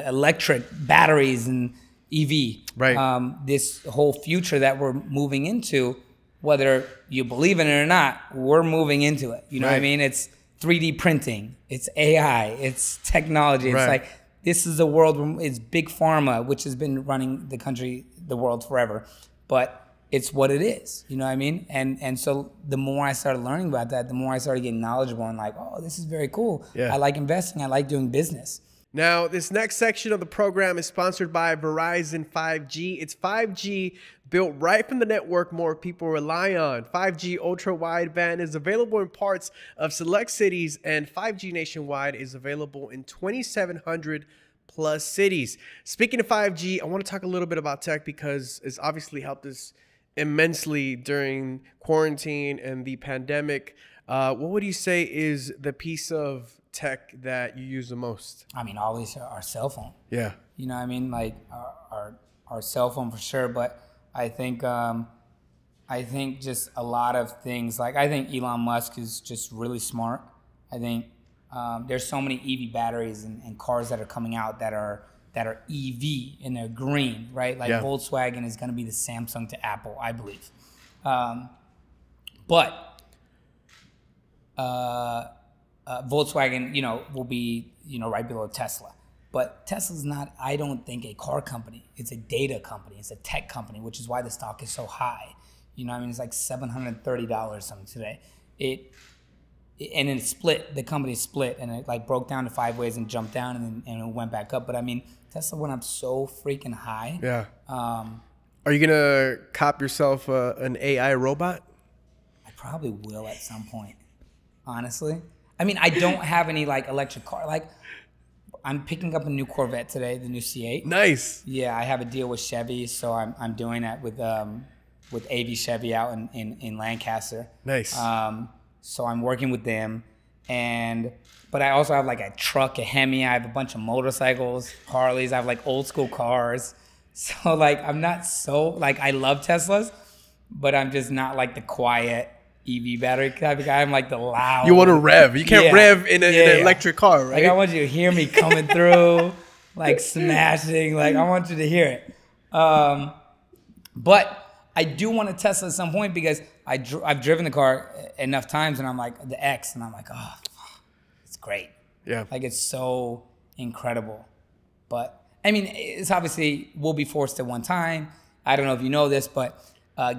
electric batteries and EV.
Right.
This whole future that we're moving into, whether you believe in it or not, we're moving into it. You know what I mean? It's 3D printing, it's AI, it's technology. It's like, this is a world where it's big pharma, which has been running the world forever, but it's what it is. You know what I mean? And so the more I started learning about that, the more I started getting knowledgeable and like, oh, this is very cool. Yeah. I like investing. I like doing business.
Now, this next section of the program is sponsored by Verizon 5G. It's 5G built right from the network more people rely on. 5G ultra wideband is available in parts of select cities, and 5G nationwide is available in 2,700 plus cities. Speaking of 5G, I want to talk a little bit about tech because it's obviously helped us immensely during quarantine and the pandemic. What would you say is the piece of tech that you use the most?
I mean, always our cell phone.
Yeah.
You know what I mean? Like our cell phone for sure, but I think I think just a lot of things. Like, I think Elon Musk is just really smart. I think there's so many EV batteries and cars that are coming out that are EV and they're green, right? Like Volkswagen is going to be the Samsung to Apple, I believe. But Volkswagen, will be, right below Tesla. But Tesla's not, I don't think, a car company. It's a data company. It's a tech company, which is why the stock is so high. It's like $730 something today. And then it split. The company split, and it like broke down to 5 ways and jumped down, and it went back up. But Tesla went up so freaking high.
Yeah. Are you gonna cop yourself an AI robot?
I probably will at some point. Honestly, I don't have any like electric car. Like, I'm picking up a new Corvette today, the new C8.
Nice.
Yeah, I have a deal with Chevy, so I'm doing that with AV Chevy out in Lancaster.
Nice.
So I'm working with them, but I also have like a truck, a Hemi. I have a bunch of motorcycles, Harleys. I have like old school cars. So like I'm not so like I love Teslas, but I'm just not like the quiet EV battery type of guy. I'm like the loud.
You want to rev. You can't rev in an electric car, right?
Like I want you to hear me coming through, like smashing. Like I want you to hear it. But I do want a Tesla at some point because I've driven the car enough times and I'm like the X and I'm like, oh, it's great.
Yeah.
Like it's so incredible. But it's obviously we'll be forced at one time. I don't know if you know this, but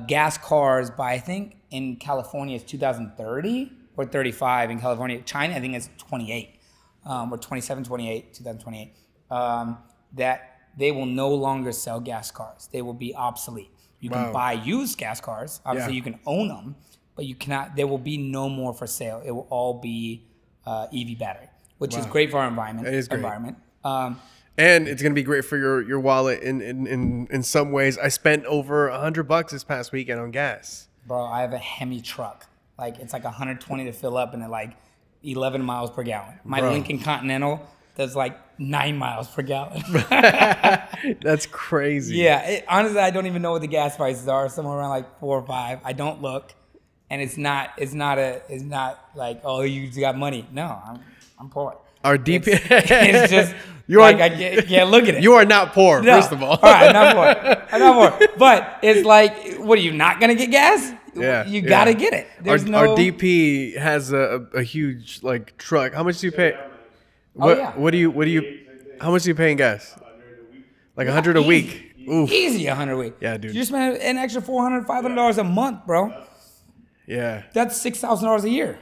gas cars by I think in California it's 2030 or 35 in California. China I think it's 28 or 27, 28, 2028. That they will no longer sell gas cars. They will be obsolete. You can buy used gas cars. Obviously, you can own them, but you cannot. There will be no more for sale. It will all be EV battery, which is great for our environment.
It is great.
And
it's gonna be great for your wallet in some ways. I spent over $100 this past weekend on gas.
Bro, I have a Hemi truck. Like it's like 120 to fill up, and at like 11 miles per gallon. My Lincoln Continental does like 9 miles per gallon.
That's crazy.
Yeah, honestly, I don't even know what the gas prices are. Somewhere around like 4 or 5. I don't look, and it's not like, oh, you got money. No, I'm poor.
Our DP,
it's just I can't look at it.
You are not poor, first of all.
All right, I'm not poor. But it's like, what are you not gonna get gas?
Yeah,
you gotta get it.
Our DP has a huge like truck. How much do you pay? What do you? How much do you pay in gas? Like $100 a week. Oof.
Easy $100 a week.
Yeah, dude.
You just spend an extra $400, $500 a month, bro.
Yeah.
That's $6,000 a year.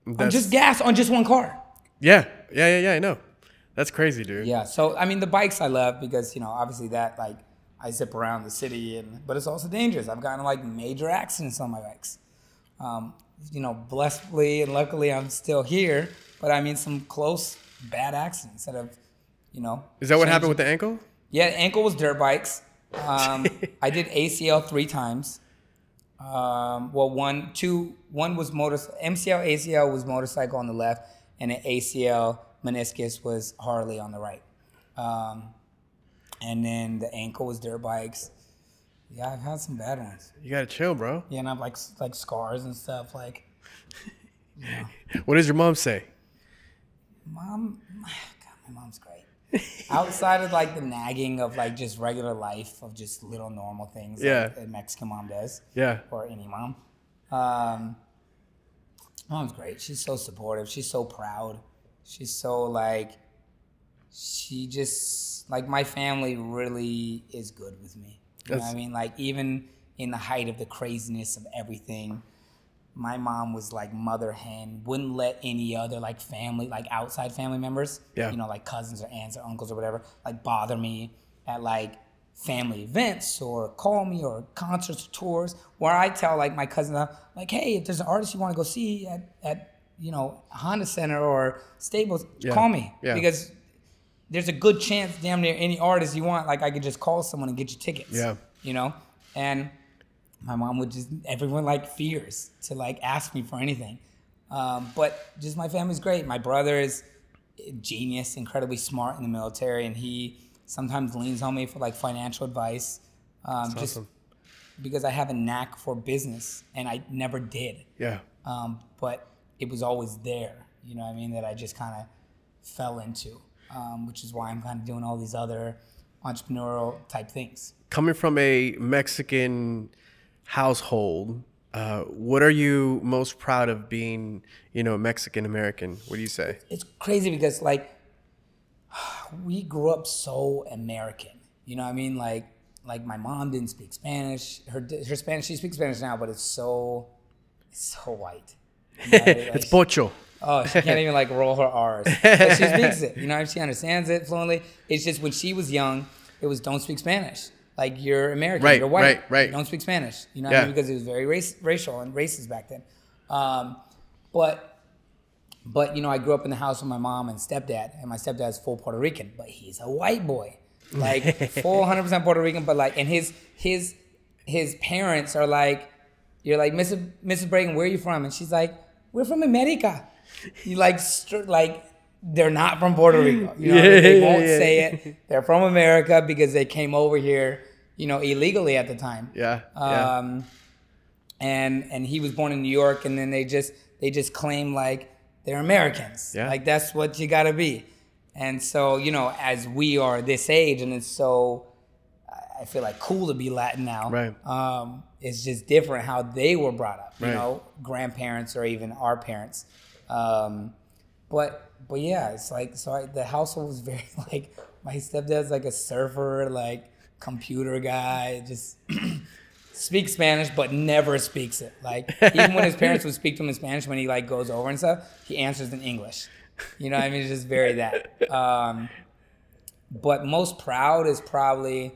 On just gas on just one car.
Yeah. I know. That's crazy, dude.
Yeah. So the bikes I love because obviously that like I zip around the city but it's also dangerous. I've gotten like major accidents on my bikes. Blessedly and luckily I'm still here. But some close bad accidents that have,
Is that what happened with the ankle?
Yeah, the ankle was dirt bikes. I did ACL 3 times. One was MCL, ACL was motorcycle on the left, and an ACL meniscus was Harley on the right. And then the ankle was dirt bikes. Yeah, I've had some bad ones.
You gotta chill, bro.
Yeah, and I have like scars and stuff. Like,
What does your mom say?
My mom's great. Outside of like the nagging of like just regular life of just little normal things like a Mexican mom does. Yeah. Or any mom. Mom's great. She's so supportive. She's so proud. She's so like, she just, like my family really is good with me. You know what I mean? Like even in the height of the craziness of everything, my mom was like mother hen, wouldn't let any other like family, like outside family members, like cousins or aunts or uncles or whatever, like bother me at like family events or call me or concerts or tours where I tell like my cousins, like, hey, if there's an artist you want to go see at Honda Center or Staples, call me because there's a good chance damn near any artist you want, like I could just call someone and get you tickets, and my mom would everyone like fears to like ask me for anything. But just my family's great. My brother is a genius, incredibly smart in the military, and he sometimes leans on me for like financial advice.
That's awesome.
because I have a knack for business, and I never did.
Yeah.
But it was always there, you know what I mean, that I just kind of fell into, which is why I'm kind of doing all these other entrepreneurial type things.
Coming from a Mexican household, what are you most proud of being, Mexican American? What do you say?
It's crazy because like we grew up so American, you know what I mean? Like my mom didn't speak Spanish. Her Spanish, she speaks Spanish now, but it's so white. You know, like,
It's pocho.
Oh, she can't even like roll her R's. But she speaks it, you know, she understands it fluently. It's just when she was young, it was don't speak Spanish. Like you're American,
Right,
you're white,
right.
don't speak Spanish. You know what
Yeah.
I mean? Because it was very racial and racist back then. But you know, I grew up in the house with my mom and stepdad, and my stepdad's full Puerto Rican, but he's a white boy, like full 100% Puerto Rican. But like, and his parents are like, you're like, Mrs. Bragan, where are you from? And she's like, we're from America. You like they're not from Puerto Rico. You know, they won't say it. They're from America because they came over here, you know, illegally at the time.
Yeah.
And he was born in New York, and then they just claim like they're Americans.
Yeah.
Like that's what you gotta be. And so, you know, as we are this age, and it's so, I feel like cool to be Latin now.
Right.
It's just different how they were brought up, you
Right.
know, grandparents or even our parents. But yeah, it's like, the household was very like, my stepdad's like a surfer, like computer guy, just speaks Spanish, but never speaks it. Like even when his parents would speak to him in Spanish, when he like goes over and stuff, he answers in English. You know what I mean? It's just very that. But most proud is probably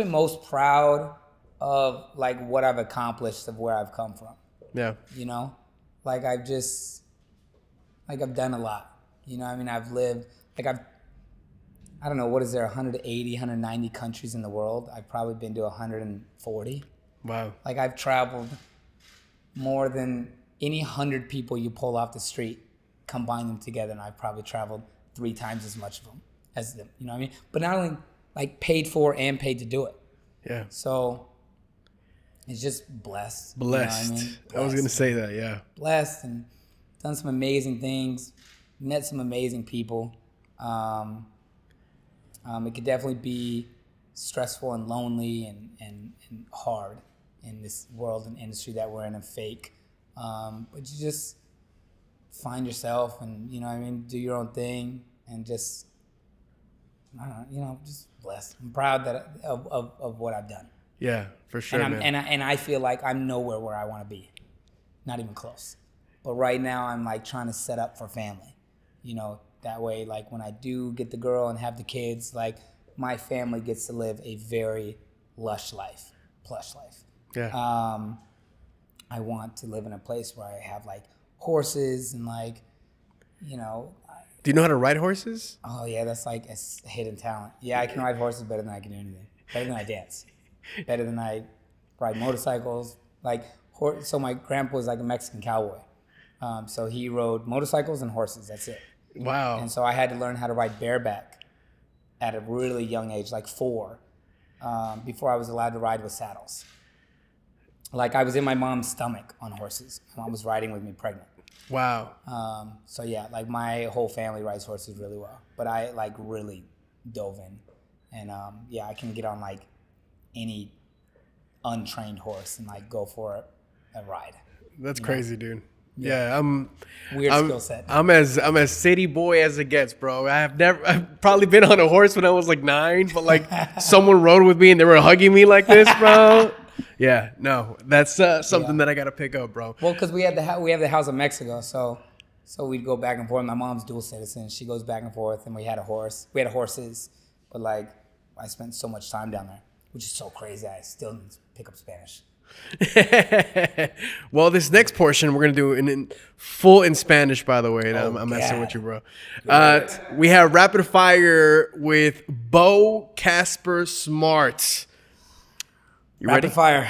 most proud of like what I've accomplished, of where I've come from.
Yeah.
You know, like I've done a lot. You know what I mean? I've lived, like I don't know, what is there, 180, 190 countries in the world? I've probably been to 140.
Wow.
Like I've traveled more than any 100 people you pull off the street, combine them together, and I've probably traveled 3 times as much of them as them. You know what I mean? But not only like paid for and paid to do it.
Yeah.
So it's just blessed.
Blessed.
You know what I mean?
I was going to say that, yeah.
Blessed, and done some amazing things, met some amazing people. It could definitely be stressful and lonely and hard in this world and industry that we're in, and fake. But you just find yourself and, you know what I mean, do your own thing, and just, I don't know, you know, just blessed. I'm proud of what I've done.
Yeah, for sure,
and
man.
And I feel like I'm nowhere where I want to be. Not even close. But right now I'm like trying to set up for family. You know, that way, like when I do get the girl and have the kids, like my family gets to live a very plush life.
Yeah.
I want to live in a place where I have like horses and like, you know.
Do you know how to ride horses?
Oh yeah, that's like a hidden talent. Yeah, I can ride horses better than I can do anything. Better than I dance. Better than I ride motorcycles. Like, so my grandpa was like a Mexican cowboy. So he rode motorcycles and horses. That's it.
Wow.
And so I had to learn how to ride bareback at a really young age, like 4, before I was allowed to ride with saddles. Like I was in my mom's stomach on horses. My mom was riding with me pregnant.
Wow.
So yeah, like my whole family rides horses really well. But I like really dove in. And yeah, I can get on like any untrained horse and like go for a ride.
That's crazy, dude. Yeah, I'm
weird skill set.
I'm as city boy as it gets, bro. I've probably been on a horse when I was like 9, but like someone rode with me and they were hugging me like this, bro. Yeah, no, that's something that I gotta pick up, bro.
Well, because we have the house in Mexico, so we'd go back and forth. My mom's dual citizen; she goes back and forth, and we had a horse. We had horses, but like I spent so much time down there, which is so crazy. I still need to pick up Spanish.
Well, this next portion we're gonna do in full in Spanish, by the way. And I'm messing with you, bro. We have rapid fire with Beau Casper Smart. You
Rapid
ready?
fire.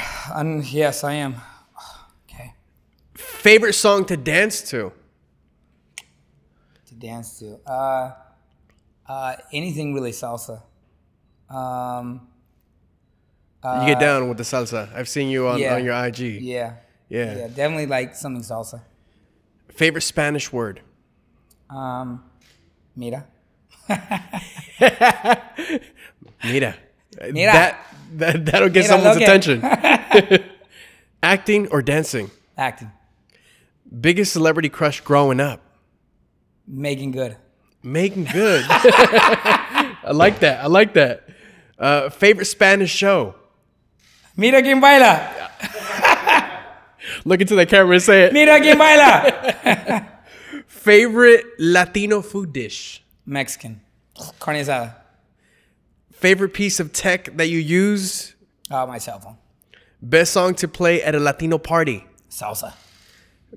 Yes, I am. Okay.
Favorite song to dance to?
To dance to. Anything really salsa.
You get down with the salsa. I've seen you on your IG.
Yeah.
Yeah.
Yeah, definitely like something salsa.
Favorite Spanish word?
Mira.
Mira.
Mira.
That'll get
Mira,
someone's
look
attention. Acting or dancing?
Acting.
Biggest celebrity crush growing up?
Making good.
Making good. I like that. I like that. Favorite Spanish show?
Mira quien baila.
Look into the camera and say it.
Mira quien baila.
Favorite Latino food dish?
Mexican. Carne asada.
Favorite piece of tech that you use?
My cell phone.
Best song to play at a Latino party?
Salsa.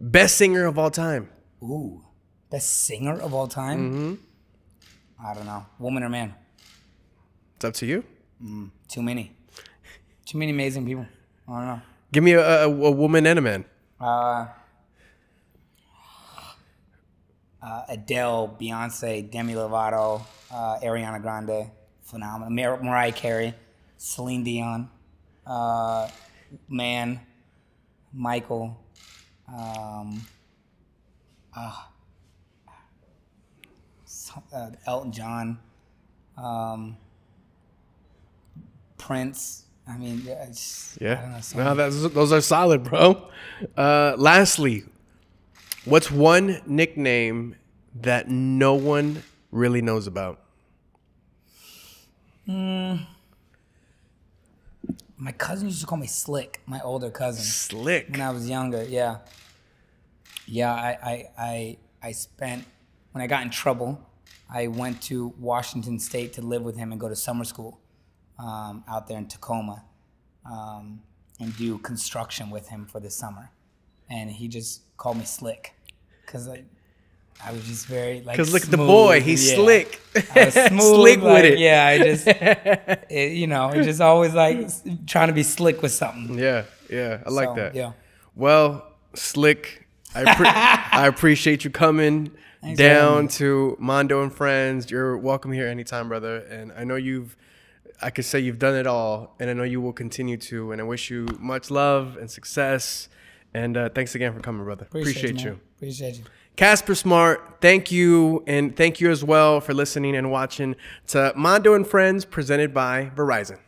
Best singer of all time?
Ooh. Best singer of all time? Mm-hmm. I don't know. Woman or man?
It's up to you.
Too many. Too many amazing people. I don't know.
Give me a woman and a man.
Adele, Beyonce, Demi Lovato, Ariana Grande, phenomenal. Mariah Carey, Celine Dion, man, Michael, Elton John, Prince. I mean,
yeah. No, those are solid, bro. Lastly, what's one nickname that no one really knows about?
My cousin used to call me Slick. My older cousin.
Slick.
When I was younger, yeah. Yeah, I spent, when I got in trouble, I went to Washington State to live with him and go to summer school out there in Tacoma and do construction with him for the summer. And he just called me Slick because I was just very like.
Because look at the boy, he's slick.
I was smooth,
slick with it.
Yeah, I just, just always like trying to be slick with something.
Yeah, I like that.
Yeah.
Well, Slick, I appreciate you coming down to Mando and Friends. You're welcome here anytime, brother. And I know I could say you've done it all, and I know you will continue to. And I wish you much love and success. And thanks again for coming, brother. Appreciate you.
Appreciate you.
Casper Smart, thank you. And thank you as well for listening and watching to Mando and Friends presented by Verizon.